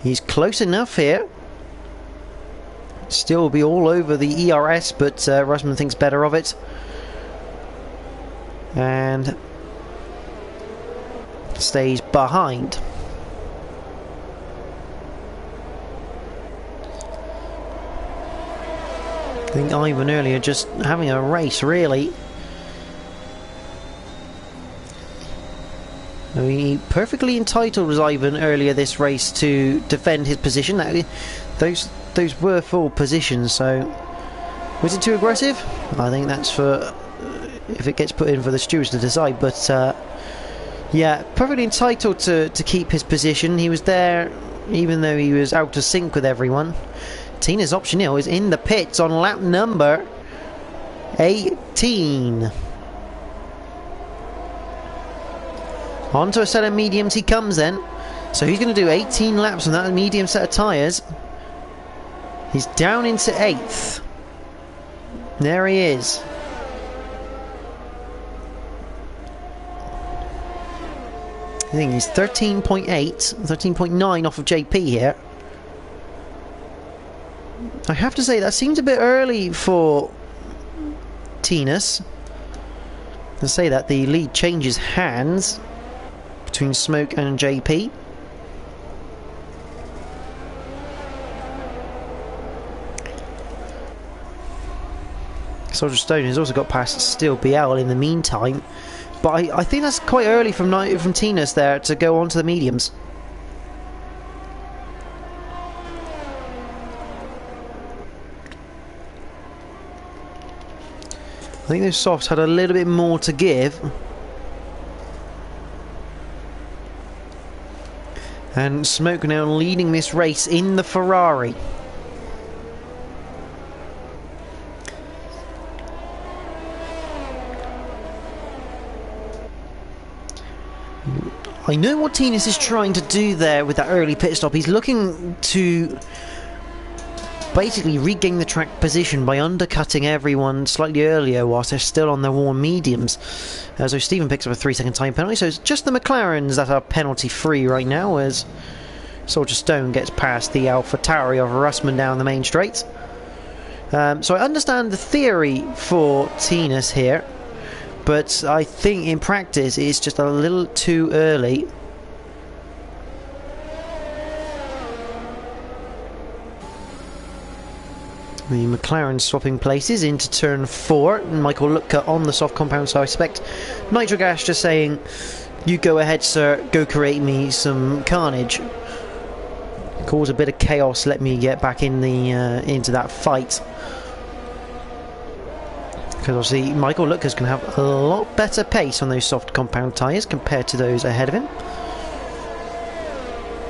He's close enough here. Still be all over the ERS, but Russman thinks better of it. And stays behind. I think Ivan earlier just having a race, really. I mean, he perfectly entitled was Ivan earlier this race to defend his position. Those were full positions, so was it too aggressive? I think that's for if it gets put in for the stewards to decide, but yeah, perfectly entitled to keep his position. He was there even though he was out of sync with everyone. Tina's Optionil is in the pits on lap number 18. Onto a set of mediums he comes then. So he's going to do 18 laps on that medium set of tyres. He's down into 8th. There he is. I think he's 13.8, 13.9 off of JP here. I have to say that seems a bit early for Tinas. To say that the lead changes hands between Smoke and JP. Soldier Stone has also got past Steel BL in the meantime, but I think that's quite early from Tinas there to go on to the mediums. I think those softs had a little bit more to give. And Smoke now leading this race in the Ferrari. I know what Tinas is trying to do there with that early pit stop. He's looking to basically regain the track position by undercutting everyone slightly earlier whilst they're still on their warm mediums. So Stephen picks up a 3-second time penalty, so it's just the McLarens that are penalty free right now as Soldier Stone gets past the AlphaTauri of Russman down the main straight. So I understand the theory for Tinas here, but I think in practice it's just a little too early. The McLaren swapping places into turn 4. Michael Lutka on the soft compound, so I expect Nitrogash just saying, "You go ahead, sir, go create me some carnage. Cause a bit of chaos, let me get back in the into that fight." Because obviously Michael Lutker's going to have a lot better pace on those soft compound tyres compared to those ahead of him.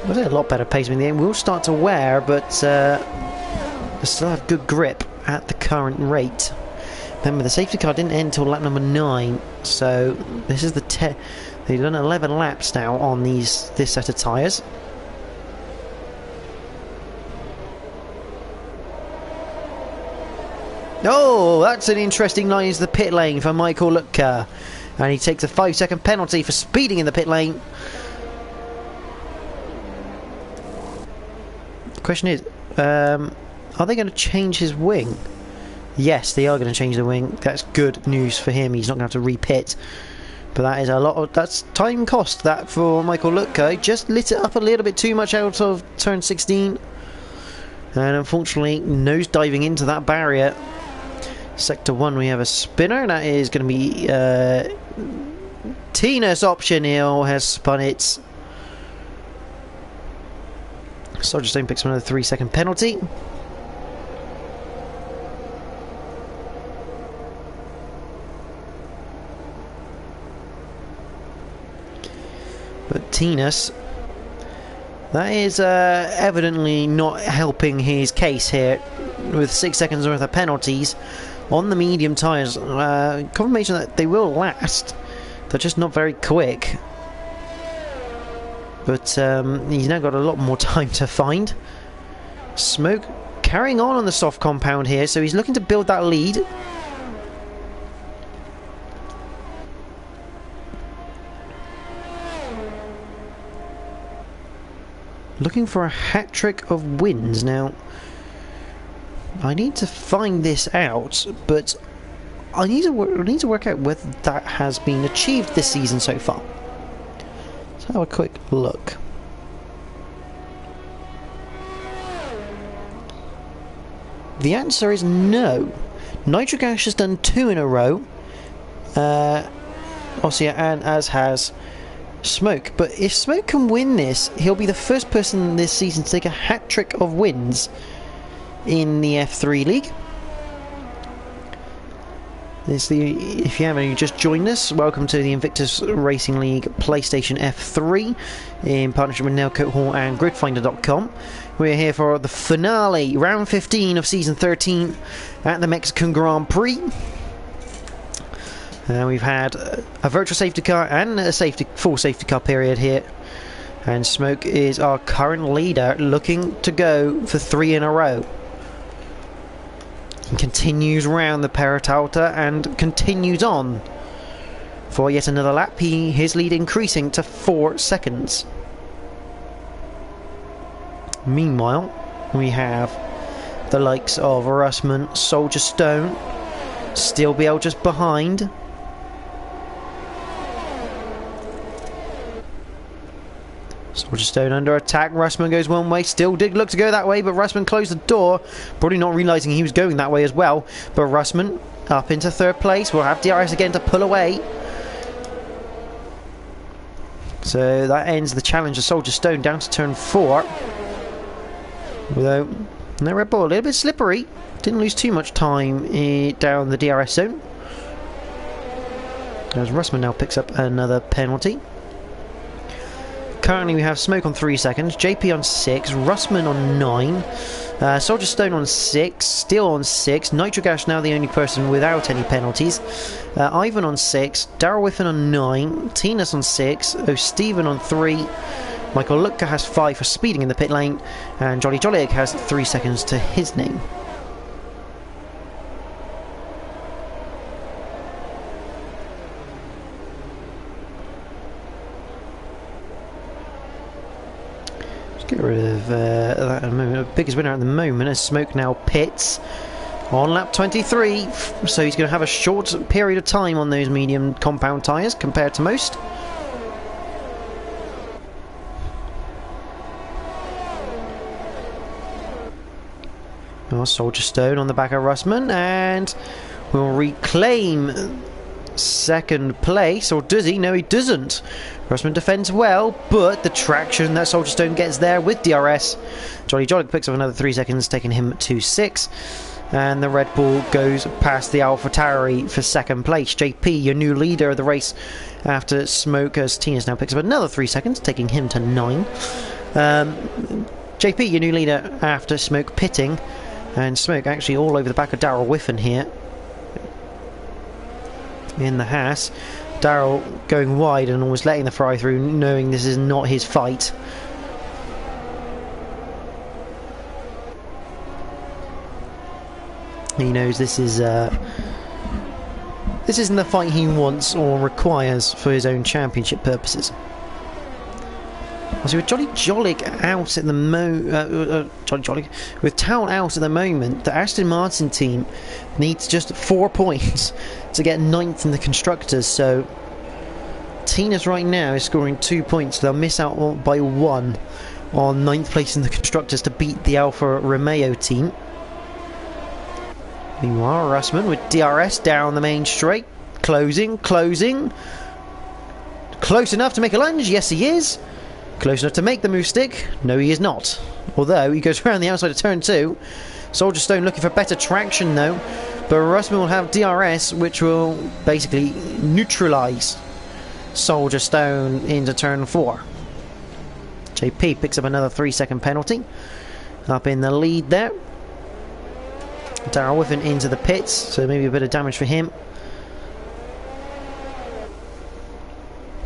Well, they're a lot better pace. I mean, they will start to wear, but they still have good grip at the current rate. Remember, the safety car didn't end until lap number 9, so this is the they've done 11 laps now on this set of tyres. Oh, that's an interesting line into the pit lane for Michael Lutker. And he takes a 5-second penalty for speeding in the pit lane. The question is, are they going to change his wing? Yes, they are going to change the wing. That's good news for him. He's not going to have to re-pit. But that is a lot of... that's time cost, that, for Michael Lutker. He just lit it up a little bit too much out of turn 16. And unfortunately, nose diving into that barrier. Sector 1, we have a spinner. That is going to be Tina's option. Hill has spun it. Soldier Stone picks up another 3-second penalty. But Tinas, that is evidently not helping his case here with 6 seconds worth of penalties on the medium tyres. Confirmation that they will last, they're just not very quick. But he's now got a lot more time to find. Smoke carrying on the soft compound here, so he's looking to build that lead. Looking for a hat-trick of wins. Now, I need to find this out, but I need to work out whether that has been achieved this season so far. Let's have a quick look. The answer is no. Nitric Ash has done 2 in a row. Obviously, and as has Smoke. But if Smoke can win this, he'll be the first person this season to take a hat-trick of wins in the F3 League. If you haven't just joined us, welcome to the Invictus Racing League PlayStation F3 in partnership with Nailcoat Hall and Gridfinder.com. We're here for the finale, round 15 of season 13 at the Mexican Grand Prix. We've had a virtual safety car and a full safety car period here. And Smoke is our current leader, looking to go for 3 in a row. He continues round the Peralta and continues on for yet another lap. His lead increasing to 4 seconds. Meanwhile, we have the likes of Russman, Soldier Stone, still Biel just behind. Soldier Stone under attack. Russman goes one way. Still did look to go that way, but Russman closed the door, probably not realising he was going that way as well. But Russman up into 3rd place. We'll have DRS again to pull away. So that ends the challenge of Soldier Stone down to turn 4. Although, no Red Bull, a little bit slippery. Didn't lose too much time down the DRS zone. As Russman now picks up another penalty. Currently we have Smoke on 3 seconds, JP on 6, Russman on 9, Soldier Stone on 6, Steel on 6, Nitric Ash now the only person without any penalties, Ivan on 6, Daryl Whiffen on 9, Tinas on 6, O'Steven on 3, Michael Lutker has 5 for speeding in the pit lane, and Jolly Jolly has 3 seconds to his name. Get rid of that at the moment. The biggest winner at the moment is Smoke now pits on lap 23, so he's going to have a short period of time on those medium compound tyres compared to most. Oh, Soldier Stone on the back of Russman, and will reclaim 2nd place, or does he? No, he doesn't. Russman defends well, but the traction that Soldier Stone gets there with DRS. Jolly Jolly picks up another 3 seconds, taking him to 6. And the Red Bull goes past the AlphaTauri for second place. JP, your new leader of the race after Smoke, as Tinas now picks up another 3 seconds, taking him to 9. JP, your new leader after Smoke pitting. And Smoke actually all over the back of Daryl Whiffen here. In the Haas. Daryl going wide and almost letting the fry through, knowing this is not his fight. He knows this isn't the fight he wants or requires for his own championship purposes. So with Jolly Jolly out at the with Town out at the moment, the Aston Martin team needs just 4 points to get 9th in the constructors. So Tinas right now is scoring 2 points. They'll miss out by 1 on 9th place in the constructors to beat the Alfa Romeo team. Meanwhile, Russman with DRS down the main straight. Closing. Close enough to make a lunge. Yes, he is. Close enough to make the move stick. No, he is not. Although, he goes around the outside of turn 2. Soldier Stone looking for better traction, though. But Russman will have DRS, which will basically neutralise Soldier Stone into turn 4. JP picks up another 3-second penalty. Up in the lead there. Daryl Whiffen into the pits, so maybe a bit of damage for him.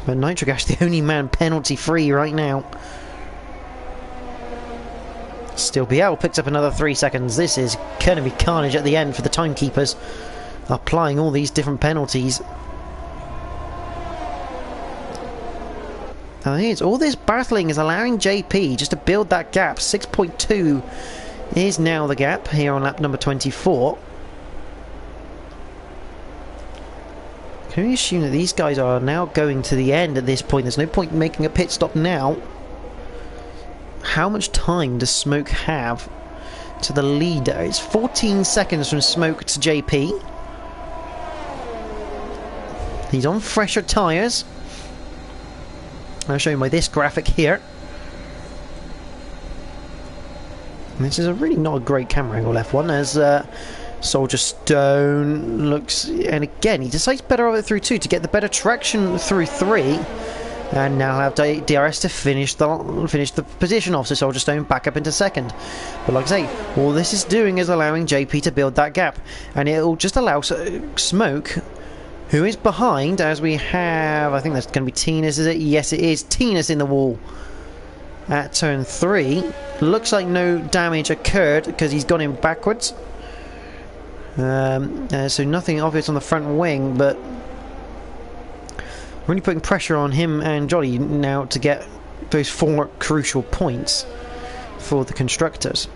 But Nitrogash, the only man penalty free right now. Still BL picks up another 3 seconds. This is going to be carnage at the end for the timekeepers, applying all these different penalties. And the thing is, all this battling is allowing JP just to build that gap. 6.2 is now the gap here on lap number 24. Can we assume that these guys are now going to the end at this point? There's no point in making a pit stop now. How much time does Smoke have to the leader? It's 14 seconds from Smoke to JP. He's on fresher tyres. I'll show you by this graphic here. And this is a really not a great camera angle, F1, as Soldier Stone looks, and again he decides better over through 2 to get the better traction through 3, and now have DRS to finish the position off. So Soldier Stone back up into second. But like I say, all this is doing is allowing JP to build that gap, and it will just allow Smoke, who is behind, as we have, I think that's going to be Tinas, is it? Yes, it is Tinas in the wall at turn 3. Looks like no damage occurred because he's gone in backwards. So nothing obvious on the front wing, but really putting pressure on him and Jolly now to get those 4 crucial points for the constructors.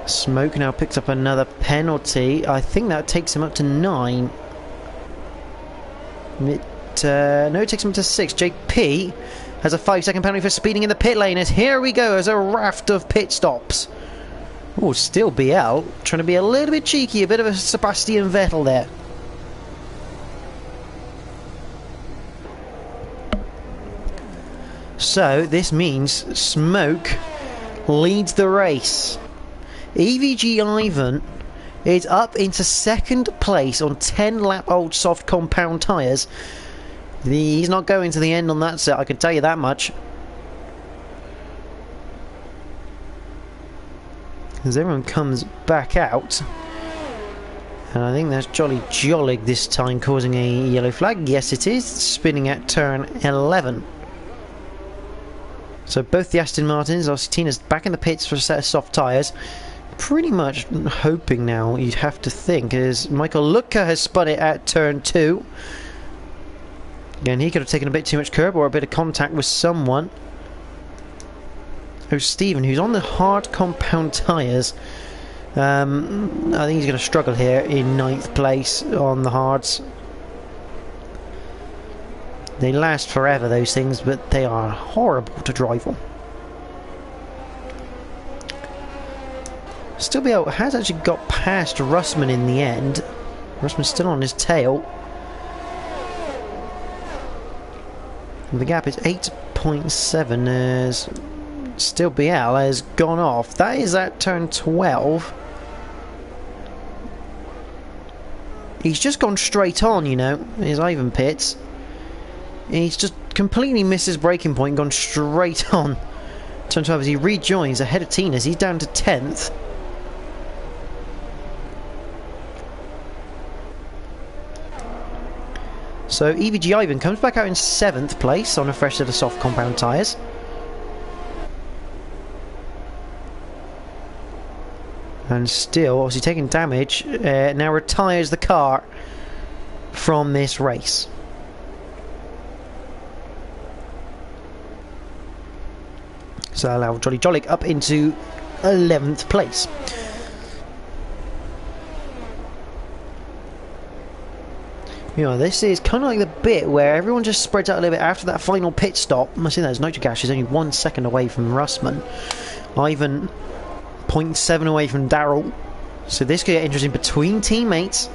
Smoke now picks up another penalty. I think that takes him up to 9. No, it takes him to 6. JP has a 5-second penalty for speeding in the pit lane, as here we go, as a raft of pit stops. Oh, still BL, trying to be a little bit cheeky, a bit of a Sebastian Vettel there. So, this means Smoke leads the race. EVG Ivan is up into second place on 10-lap-old soft compound tyres. He's not going to the end on that set, I can tell you that much. As everyone comes back out. And I think that's Jolly Jolly this time causing a yellow flag. Yes, it is. Spinning at turn 11. So both the Aston Martins, Tina's back in the pits for a set of soft tyres. Pretty much hoping now, you'd have to think, as Michael Lucca has spun it at turn 2. Again, he could have taken a bit too much curb or a bit of contact with someone. Oh, Stephen, who's on the hard compound tyres. I think he's going to struggle here in 9th place on the hards. They last forever, those things, but they are horrible to drive on. Still has actually got past Russman in the end. Russman's still on his tail. And the gap is 8 8.7 has still BL has gone off. That is at turn 12. He's just gone straight on, you know, is Ivan Pitts. He's just completely missed his braking point, gone straight on. Turn 12 as he rejoins ahead of Tinas. He's down to 10th. So EVG Ivan comes back out in 7th place on a fresh set of soft compound tyres. And still, obviously taking damage, now retires the car from this race. So allow Jolly Jollik up into 11th place. You know, this is kind of like the bit where everyone just spreads out a little bit after that final pit stop. I see that as Nitrogash is only 1 second away from Russman. Ivan 0.7 away from Daryl. So this could get interesting between teammates.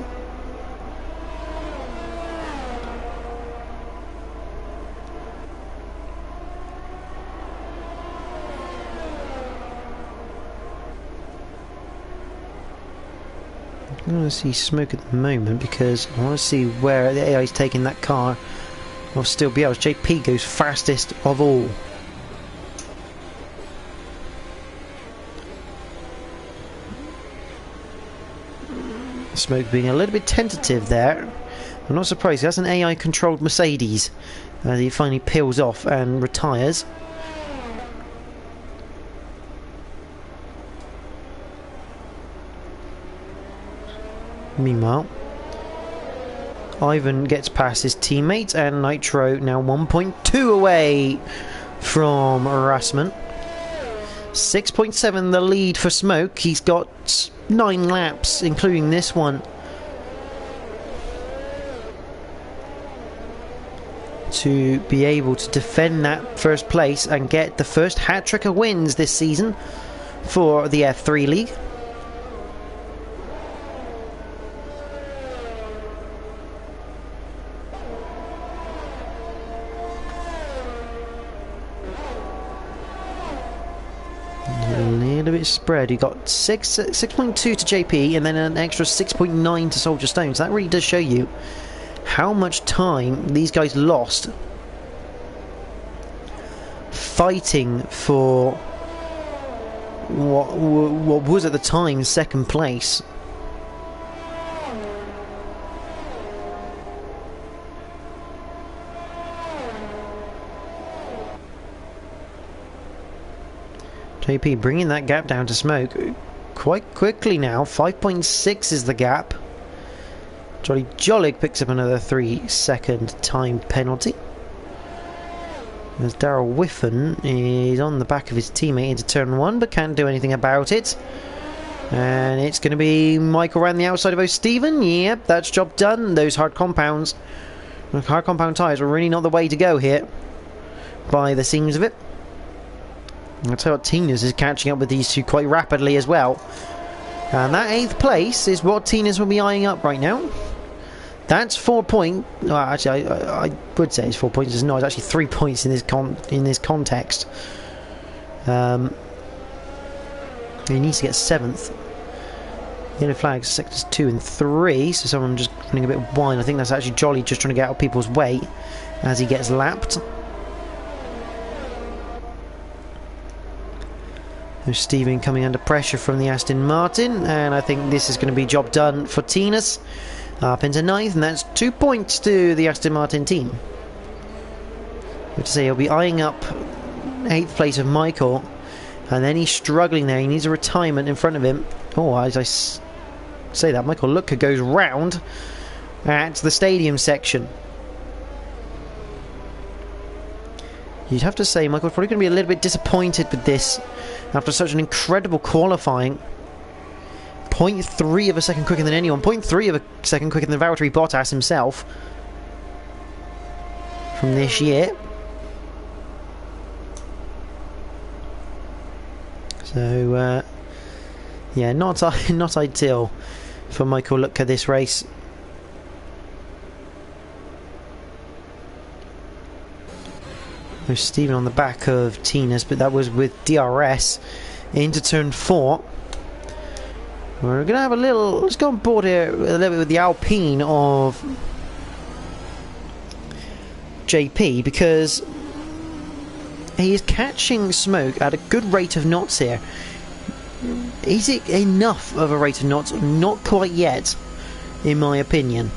I want to see smoke at the moment because I want to see where the AI is taking that car. I'll still be able. JP goes fastest of all. Smoke being a little bit tentative there. I'm not surprised. That's an AI controlled Mercedes as he finally peels off and retires. Meanwhile, Ivan gets past his teammate and Nitro now 1.2 away from Russman. 6.7 the lead for Smoke. He's got 9 laps, including this one, to be able to defend that first place and get the first hat-trick of wins this season for the F3 League. Spread. You got 6.2 to JP and then an extra 6.9 to Soldier Stone. So that really does show you how much time these guys lost fighting for what was at the time second place. JP bringing that gap down to Smoke quite quickly now. 5.6 is the gap. Jolly Jollik picks up another 3-second time penalty. As Daryl Whiffen is on the back of his teammate into turn 1 but can't do anything about it. And it's going to be Michael around the outside of O'Steven. Yep, that's job done. Those hard compound tyres were really not the way to go here by the seams of it. I'll tell you what, Tinas is catching up with these two quite rapidly as well. And that 8th place is what Tinas will be eyeing up right now. That's 4 points. Well, actually, I would say it's 4 points. It's not. It's actually 3 points in this context. He needs to get 7th. Yellow flags, sectors 2 and 3. So someone just running a bit wide. I think that's actually Jolly just trying to get out of people's way as he gets lapped. There's Steven coming under pressure from the Aston Martin, and I think this is going to be job done for Tinas. Up into 9th, and that's 2 points to the Aston Martin team. You have to say he'll be eyeing up 8th place of Michael, and then he's struggling there. He needs a retirement in front of him. Oh, as I say that, Michael Looker goes round at the stadium section. You'd have to say Michael's probably going to be a little bit disappointed with this after such an incredible qualifying. 0.3 of a second quicker than anyone. 0.3 of a second quicker than Valtteri Bottas himself from this year. So, yeah, not ideal for Michael Looker this race. There's Stephen on the back of Tina's, but that was with DRS into turn 4. We're going to have a little... Let's go on board here a little bit with the Alpine of JP, because he is catching smoke at a good rate of knots here. Is it enough of a rate of knots? Not quite yet, in my opinion.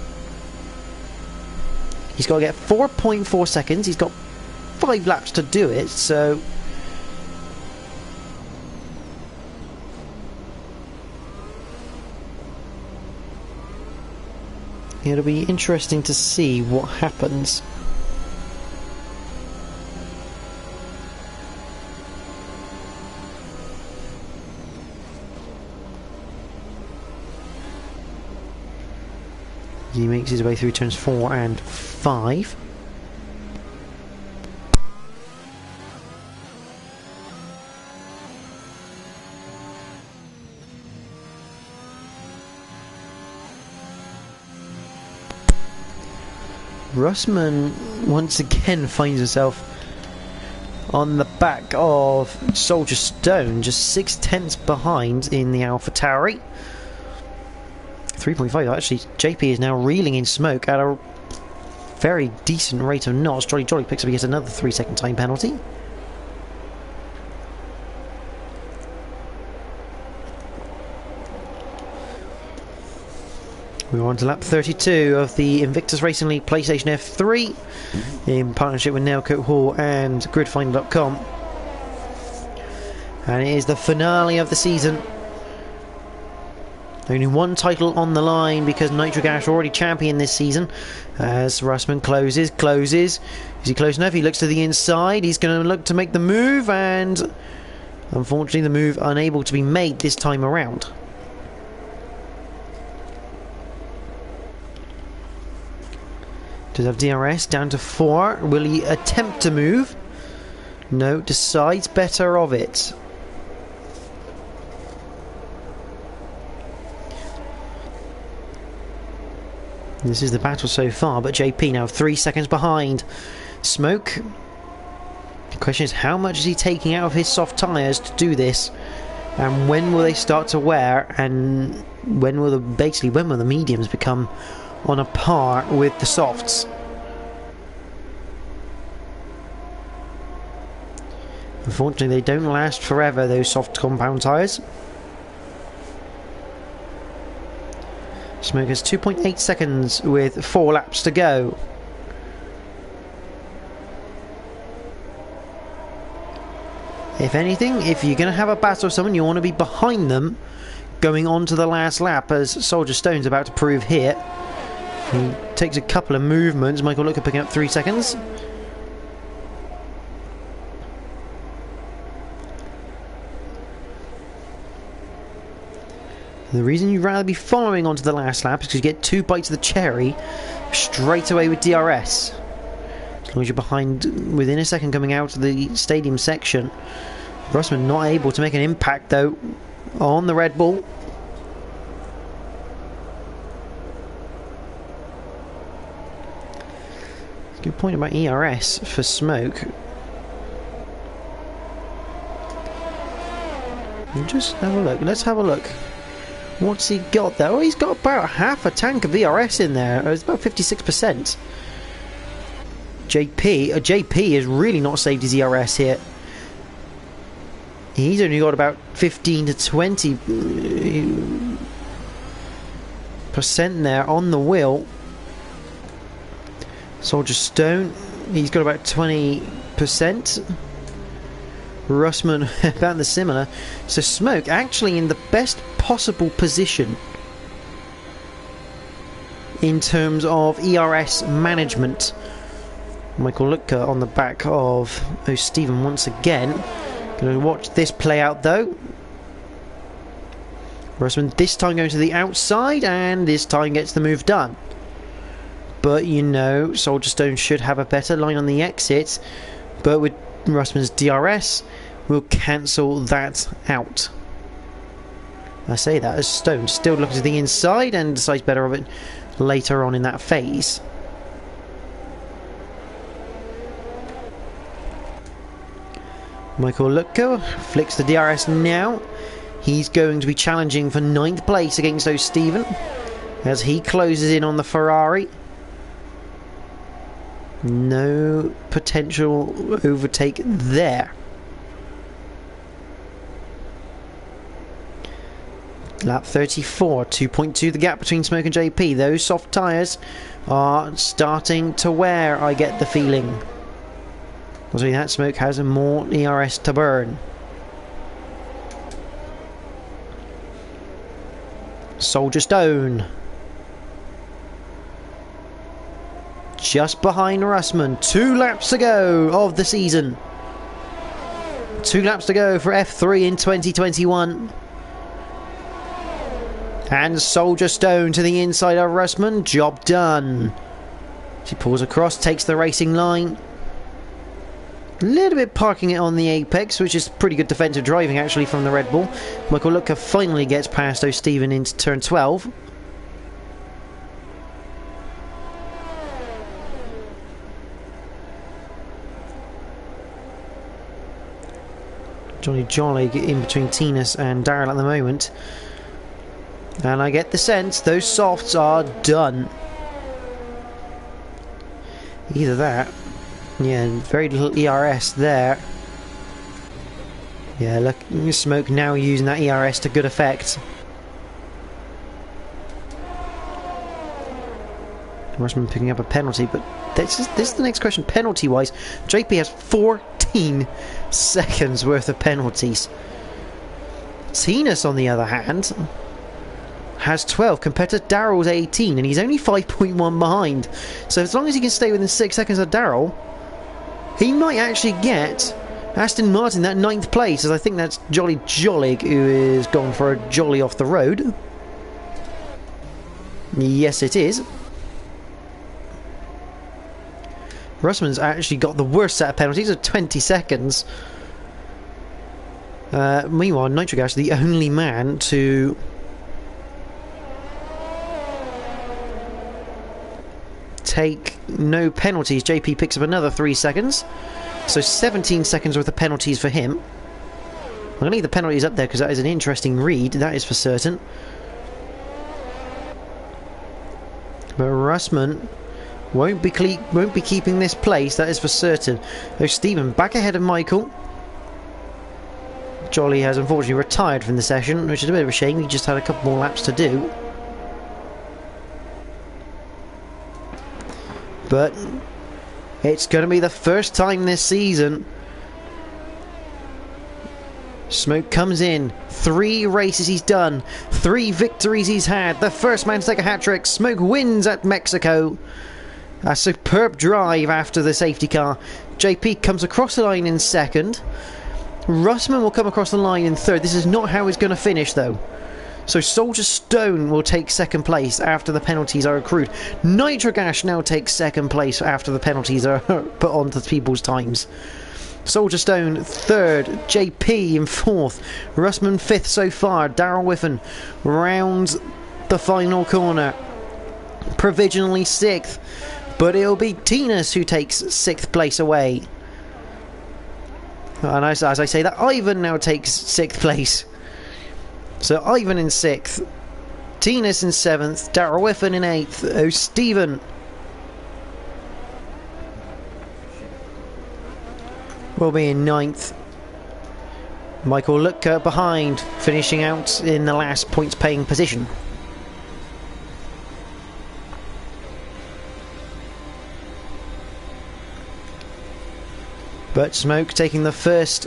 He's got to get 4.4 seconds. He's got 5 laps to do it, so... It'll be interesting to see what happens. He makes his way through turns 4 and 5. Russman once again finds himself on the back of Soldier Stone, just 6/10 behind in the AlphaTauri. 3.5. Actually, JP is now reeling in smoke at a very decent rate of knots. Jolly picks up yet another 3-second time penalty. We're on to lap 32 of the Invictus Racing League PlayStation F3 in partnership with Nailcoat Hall and GridFinder.com. And it is the finale of the season. Only one title on the line because Nitric Ash already champion this season. As Russman closes. Is he close enough? He looks to the inside. He's going to look to make the move, and unfortunately the move unable to be made this time around. Does have DRS down to 4. Will he attempt to move? No, decides better of it. This is the battle so far, but JP now 3 seconds behind. Smoke. The question is, how much is he taking out of his soft tyres to do this? And when will they start to wear? And when will the mediums become on a par with the softs? Unfortunately, they don't last forever, those soft compound tyres. Smoke has 2.8 seconds with 4 laps to go. If anything, if you're going to have a battle with someone, you want to be behind them going on to the last lap, as Soldier Stone's about to prove here. He takes a couple of movements. Michael Looker picking up 3 seconds. The reason you'd rather be following onto the last lap is because you get 2 bites of the cherry straight away with DRS. As long as you're behind within a second coming out of the stadium section. Russman not able to make an impact though on the Red Bull. Good point about ERS for Smoke. Just have a look. Let's have a look. What's he got there? Oh, he's got about half a tank of ERS in there. It's about 56%. JP has really not saved his ERS here. He's only got about 15 to 20% there on the wheel. Soldier Stone, he's got about 20%. Russman about the similar. So Smoke actually in the best possible position in terms of ERS management. Michael Looker on the back of Stephen once again. Going to watch this play out though. Russman this time going to the outside, and this time gets the move done. But you know, Soldier Stone should have a better line on the exit, but with Russman's DRS will cancel that out. I say that as Stone still looks to the inside and decides better of it later on in that phase. Michael Lutko flicks the DRS now. He's going to be challenging for 9th place against O'Stephen as he closes in on the Ferrari. No potential overtake there. Lap 34, 2.2 the gap between Smoke and JP. Those soft tyres are starting to wear, I get the feeling. So that Smoke has more ERS to burn. Soldier Stone. Just behind Russman. 2 laps to go of the season. 2 laps to go for F3 in 2021. And Soldier Stone to the inside of Russman. Job done. She pulls across, takes the racing line. A little bit parking it on the apex, which is pretty good defensive driving actually from the Red Bull. Michael Lutka finally gets past O'Stephen into turn 12. Johnny Jolly in between Tinas and Daryl at the moment. And I get the sense those softs are done. Either that. Yeah, very little ERS there. Yeah, look, Smoke now using that ERS to good effect. Rushman picking up a penalty, but this is the next question. Penalty-wise, JP has 14 seconds worth of penalties. Tinas, on the other hand, has 12 compared to Daryl's 18, and he's only 5.1 behind. So as long as he can stay within 6 seconds of Daryl, he might actually get Aston Martin that 9th place, as I think that's Jolly Jollig who is gone for a jolly off the road. Yes, it is. Russman's actually got the worst set of penalties of 20 seconds. Meanwhile, Nitrogas, the only man to take no penalties. JP picks up another 3 seconds, so 17 seconds worth of penalties for him. I'm going to leave the penalties up there because that is an interesting read, that is for certain. But Russman won't be keeping this place, that is for certain. Though Stephen back ahead of Michael. Jolly has unfortunately retired from the session, which is a bit of a shame. He just had a couple more laps to do. But it's going to be the first time this season Smoke comes in. 3 races he's done, 3 victories he's had. The first man to take a hat-trick. Smoke wins at Mexico. A superb drive after the safety car. JP comes across the line in 2nd. Russman will come across the line in 3rd. This is not how it's going to finish though. So Soldier Stone will take 2nd place after the penalties are accrued. Nitrogash now takes 2nd place after the penalties are put onto people's times. Soldier Stone 3rd, JP in 4th, Russman 5th so far. Daryl Whiffen rounds the final corner, provisionally 6th, but it'll be Tinas who takes 6th place away. And as I say that, Ivan now takes 6th place. So Ivan in 6th, Tinas in 7th, Daryl Whiffen in 8th, O'Stephen will be in 9th. Michael Lutka behind, finishing out in the last points paying position. But Smoke taking the first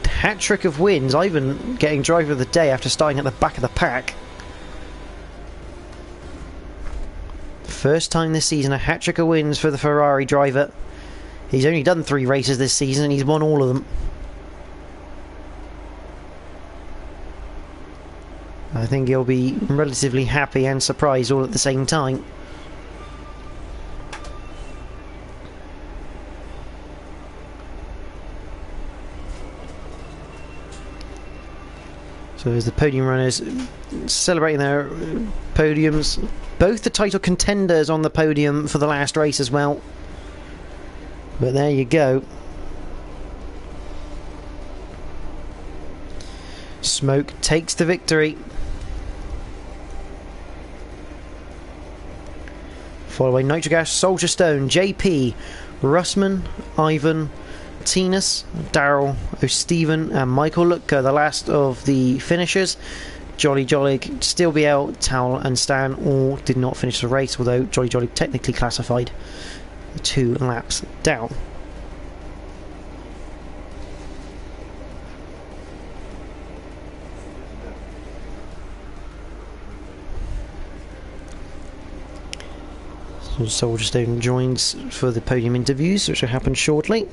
hat-trick of wins. Ivan getting driver of the day after starting at the back of the pack. First time this season a hat-trick of wins for the Ferrari driver. He's only done 3 races this season and he's won all of them. I think he'll be relatively happy and surprised all at the same time. So as the podium runners celebrating their podiums, both the title contenders on the podium for the last race as well. But there you go. Smoke takes the victory. Followed by Nitrogas, Soldier Stone, JP, Russman, Ivan, Tinas, Daryl, O'Steven and Michael Lutka, the last of the finishers. Jolly Jolly, Steel BL, Towel and Stan all did not finish the race, although Jolly Jolly technically classified 2 laps down. So Soldier Stone joins for the podium interviews, which will happen shortly.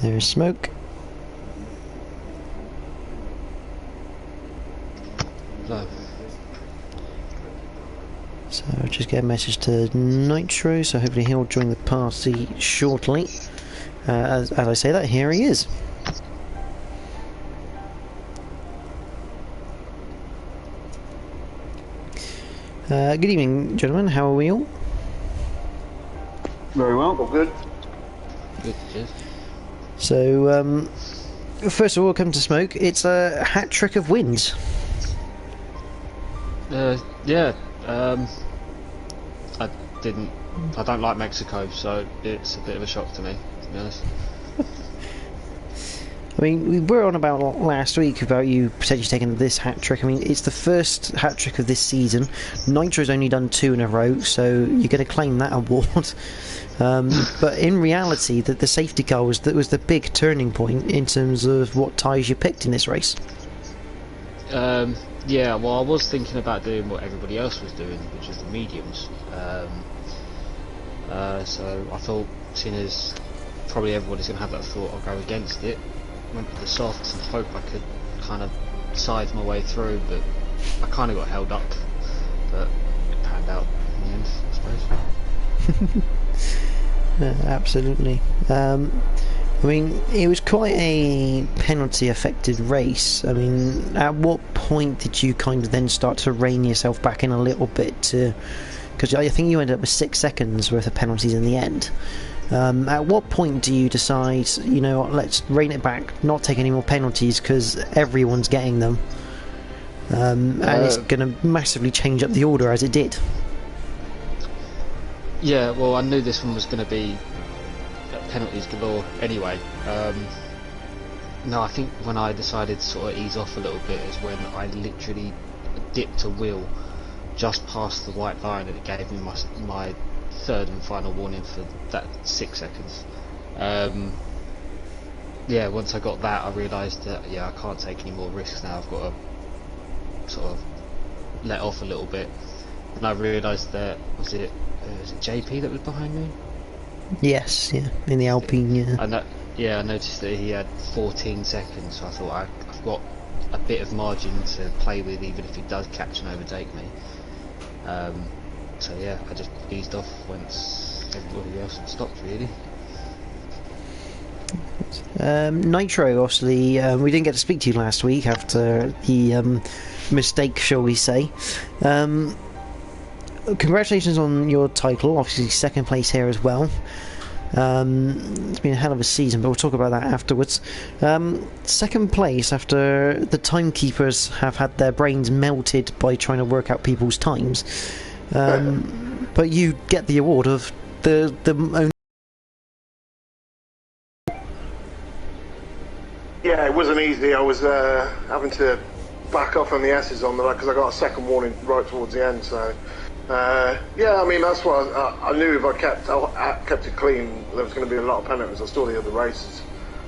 There's Smoke. No. So I'll just get a message to Nitro, so hopefully he'll join the party shortly. As I say that, here he is. Good evening, gentlemen. How are we all? Very well, all good. Good, cheers. So, first of all, welcome to Smoke. It's a hat trick of wins. Yeah. I don't like Mexico, so it's a bit of a shock to me, to be honest. I mean, we were on about last week about you potentially taking this hat trick. I mean, it's the first hat trick of this season. Nitro's only done 2 in a row, so you're going to claim that award. But in reality, the safety car was the big turning point in terms of what tyres you picked in this race. Yeah, well, I was thinking about doing what everybody else was doing, which is the mediums. So I thought, seeing as probably everybody's going to have that thought, I'll go against it. Went with the softs and hope I could kind of side my way through, but I kind of got held up. But it panned out in the end, I suppose. Absolutely. I mean, it was quite a penalty-affected race. I mean, at what point did you kind of then start to rein yourself back in a little bit to... Because I think you ended up with 6 seconds worth of penalties in the end. At what point do you decide, you know, let's rein it back, not take any more penalties because everyone's getting them, and it's going to massively change up the order as it did? Yeah, well, I knew this one was going to be penalties galore anyway. No, I think when I decided to sort of ease off a little bit is when I literally dipped a wheel just past the white line, and it gave me my third and final warning for that 6 seconds. Yeah, once I got that, I realised that I can't take any more risks now. I've got to sort of let off a little bit, and I realised that was it JP that was behind me? Yes, yeah, in the Alpine, yeah. I noticed that he had 14 seconds, so I thought I've got a bit of margin to play with, even if he does catch and overtake me. So yeah, I just eased off once everybody else had stopped, really. Nitro, obviously, we didn't get to speak to you last week after the mistake, shall we say. Congratulations on your title, obviously second place here as well. It's been a hell of a season, but we'll talk about that afterwards. Second place after the timekeepers have had their brains melted by trying to work out people's times. But you get the award of the only... Yeah, it wasn't easy. I was having to back off on the S's on the because I got a second warning right towards the end. So yeah, I mean that's what I knew. If I kept it clean, there was going to be a lot of penalties. I saw the other races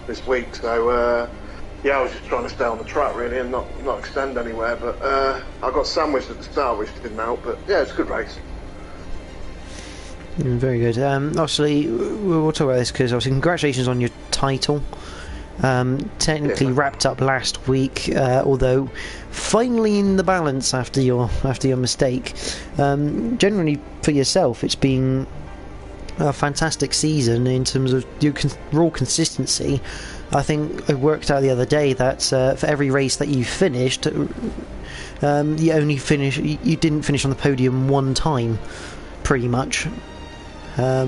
this week, so yeah, I was just trying to stay on the track really and not extend anywhere. But I got sandwiched at the start, which didn't help. But yeah, it's a good race. Very good. Obviously, we'll talk about this because obviously, congratulations on your title. Technically wrapped up last week, although finally in the balance after your mistake. Generally for yourself, it's been a fantastic season in terms of your raw consistency. I think it worked out the other day that for every race that you finished, you didn't finish on the podium one time pretty much,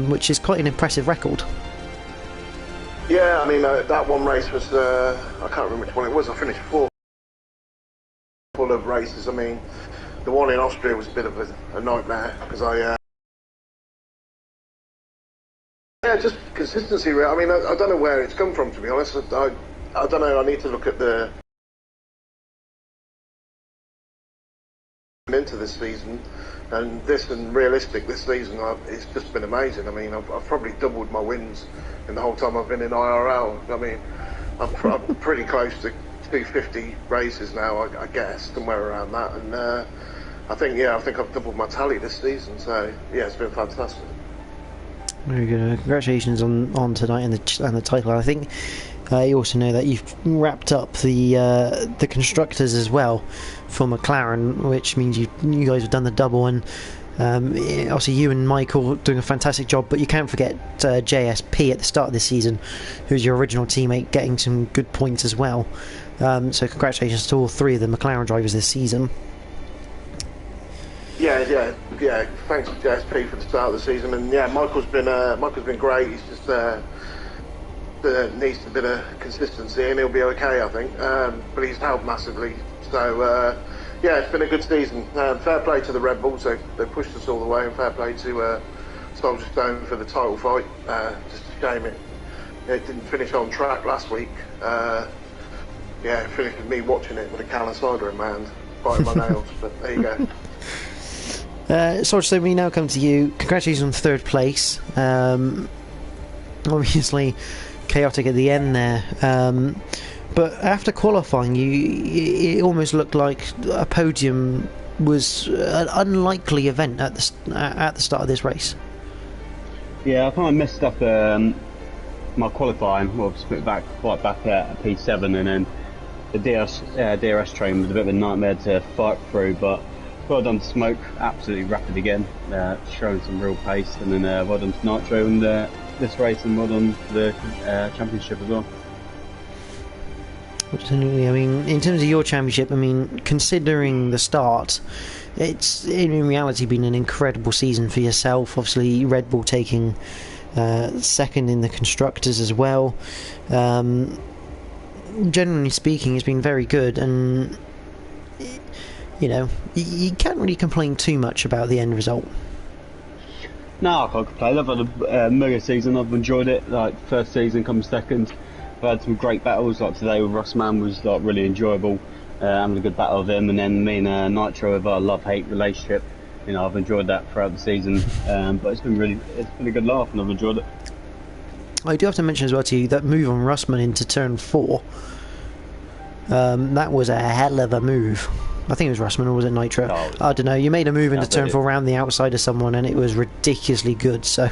which is quite an impressive record. Yeah, I mean, that one race was, I can't remember which one it was, I finished fourth. Full of races. I mean, the one in Austria was a bit of a nightmare, because yeah, just consistency. I mean, I don't know where it's come from, to be honest. I don't know, I need to look at the into this season, and realistic this season, it's just been amazing. I mean, I've probably doubled my wins in the whole time I've been in IRL. I mean, I'm pretty close to 250 races now, I guess, somewhere around that, and I think I've doubled my tally this season, so yeah, it's been fantastic. Very good. Congratulations on tonight and the title. I think you also know that you've wrapped up the constructors as well for McLaren, which means you guys have done the double, and obviously you and Michael doing a fantastic job, but you can't forget JSP at the start of the season, who's your original teammate, getting some good points as well. So congratulations to all three of the McLaren drivers this season. Yeah. Thanks to JSP for the start of the season, and yeah, Michael's been great. He's just needs a bit of consistency, and he'll be okay, I think. But he's helped massively. So yeah, it's been a good season. Fair play to the Red Bulls; they pushed us all the way, and fair play to Soldier Stone for the title fight. Just a shame it didn't finish on track last week. Yeah, it finished with me watching it with a can of cider in my hand, biting my nails. But there you go. Soldier Stone, we now come to you. Congratulations on third place. Obviously chaotic at the end there, but after qualifying, it almost looked like a podium was an unlikely event at the start of this race. Yeah, I kind of messed up my qualifying. Well, split quite back at P7, and then the DRS train was a bit of a nightmare to fight through, but well done to Smoke, absolutely rapid again, showing some real pace, and then well done to Nitro and this race, and well done to the championship as well. Absolutely. I mean, in terms of your championship, I mean, considering the start, it's in reality been an incredible season for yourself. Obviously, Red Bull taking second in the constructors as well. Generally speaking, it's been very good, and you know, you can't really complain too much about the end result. No, I can't complain. I've had a mega season. I've enjoyed it. Like, first season comes second. I've had some great battles. Like today with Rossman was like really enjoyable. Having a good battle with him, and then me and Nitro have a love-hate relationship. You know, I've enjoyed that throughout the season. But it's been a good laugh, and I've enjoyed it. I do have to mention as well to you that move on Rossman into turn 4. That was a hell of a move. I think it was Rossman, or was it Nitro? Oh, I don't know. You made a move into turn 4 around the outside of someone, and it was ridiculously good. So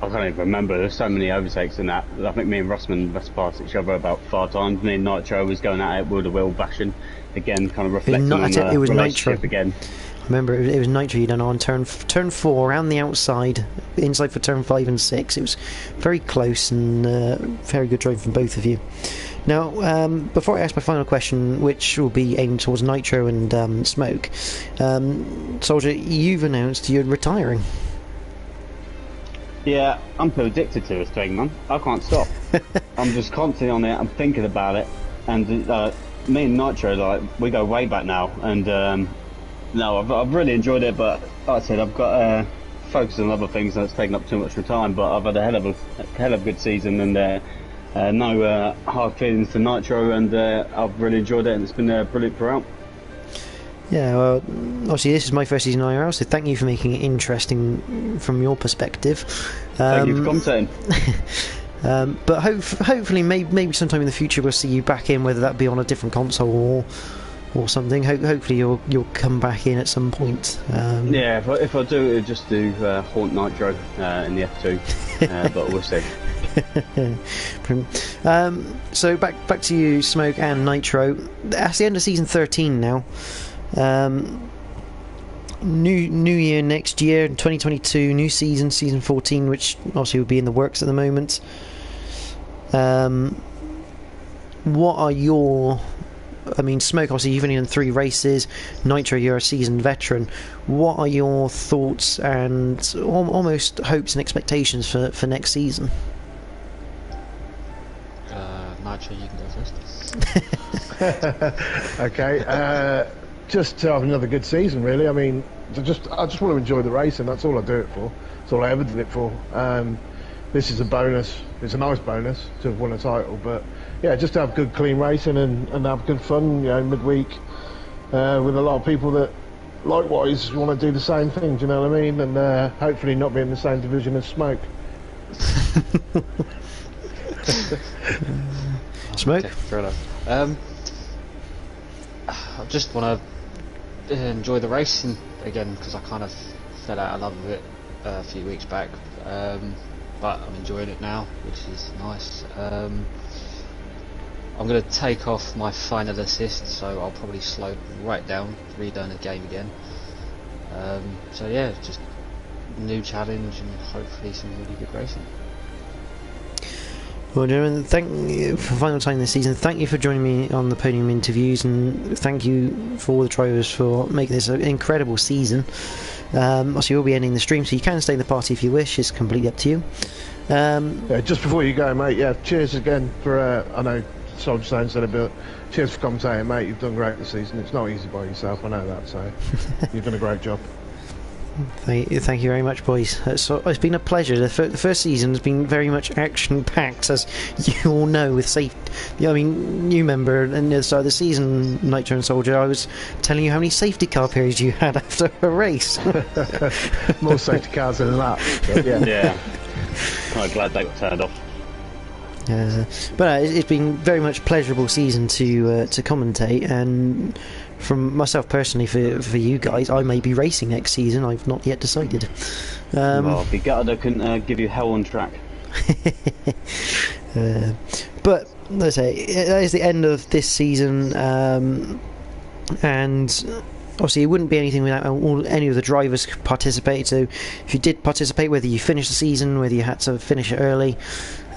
I can't even remember. There's so many overtakes in that. I think me and Rossman must pass each other about 5 times. Me and Nitro was going at it wheel to wheel bashing again, kind of reflecting on the relationship Nitro again. Remember, it was Nitro you done on turn 4 around the outside, inside for turn 5 and 6. It was very close, and very good drive from both of you. Now, before I ask my final question, which will be aimed towards Nitro and Smoke, Soldier, you've announced you're retiring. Yeah, I'm so addicted to this thing, man. I can't stop. I'm just constantly on it. I'm thinking about it, and me and Nitro, like, we go way back now, and no, I've really enjoyed it. But like I said, I've got to focus on other things, and it's taken up too much of my time. But I've had a hell of a good season, and no hard feelings to Nitro, and I've really enjoyed it, and it's been brilliant throughout. Yeah, well, obviously this is my first season IRL, so thank you for making it interesting from your perspective. Thank you for commentating. But hopefully, maybe sometime in the future we'll see you back in, whether that be on a different console or something. Hopefully you'll come back in at some point. Yeah, if I do, it'll just do Haunt Nitro in the F2, but we'll see. So back to you, Smoke and Nitro. That's the end of season 13 now. New year next year, 2022, new season 14, which obviously will be in the works at the moment. What are your I mean, Smoke, obviously you've only done 3 races. Nitro, you're a seasoned veteran. What are your thoughts and almost hopes and expectations for next season? Nitro, you can go first. Okay, just to have another good season, really. I mean, I just want to enjoy the racing. That's all I do it for. That's all I ever did it for. This is a bonus. It's a nice bonus to have won a title, but yeah, just to have good, clean racing and have good fun, you know, midweek with a lot of people that likewise want to do the same thing. Do you know what I mean? And hopefully not be in the same division as Smoke. Smoke? Okay, fair enough. I just want to enjoy the racing again, because I kind of fell out of love with it a few weeks back, but I'm enjoying it now, which is nice. I'm going to take off my final assist, so I'll probably slow right down, relearn the game again. So yeah, just new challenge and hopefully some really good racing. Well, gentlemen, thank you for the final time this season. Thank you for joining me on the podium interviews, and thank you for all the drivers for making this an incredible season. Obviously, we'll be ending the stream, so you can stay in the party if you wish. It's completely up to you. Yeah, just before you go, mate, yeah, cheers again for, I know Soldier Stone said it, but cheers for commentating, mate. You've done great this season. It's not easy by yourself, I know that, so you've done a great job. Thank you very much, boys. It's been a pleasure. The first season has been very much action-packed, as you all know, with safety. I mean, new member, and the start of the season, Nitro and Soldier, I was telling you how many safety car periods you had after a race. More safety cars than that. But yeah. Yeah. I'm glad they were turned off. But it's been very much pleasurable season to commentate, and from myself personally, for you guys, I may be racing next season. I've not yet decided. Well, I'll be gutted I couldn't give you hell on track. But let's say that is the end of this season, and obviously it wouldn't be anything without any of the drivers participated. So if you did participate, whether you finished the season, whether you had to finish it early,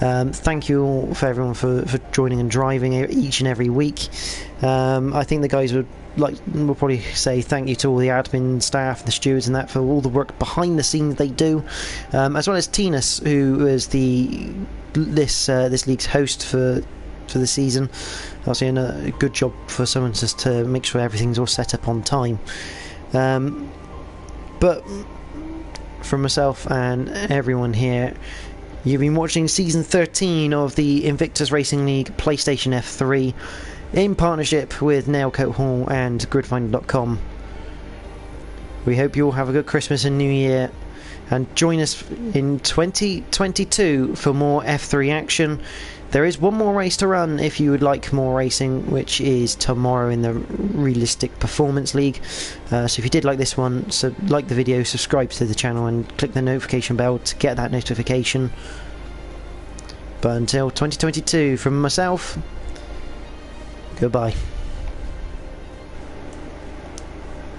thank you all for everyone for joining and driving each and every week. I think the guys will probably say thank you to all the admin staff, the stewards and that, for all the work behind the scenes they do, as well as Tinas, who is this league's host for the season. Obviously a good job for someone just to make sure everything's all set up on time. But from myself and everyone here, you've been watching Season 13 of the Invictus Racing League PlayStation F3 in partnership with Nailcoat Hall and Gridfinder.com. We hope you all have a good Christmas and New Year, and join us in 2022 for more F3 action. There is one more race to run if you would like more racing, which is tomorrow in the Realistic Performance League. So if you did like this one, so like the video, subscribe to the channel and click the notification bell to get that notification. But until 2022, from myself, goodbye.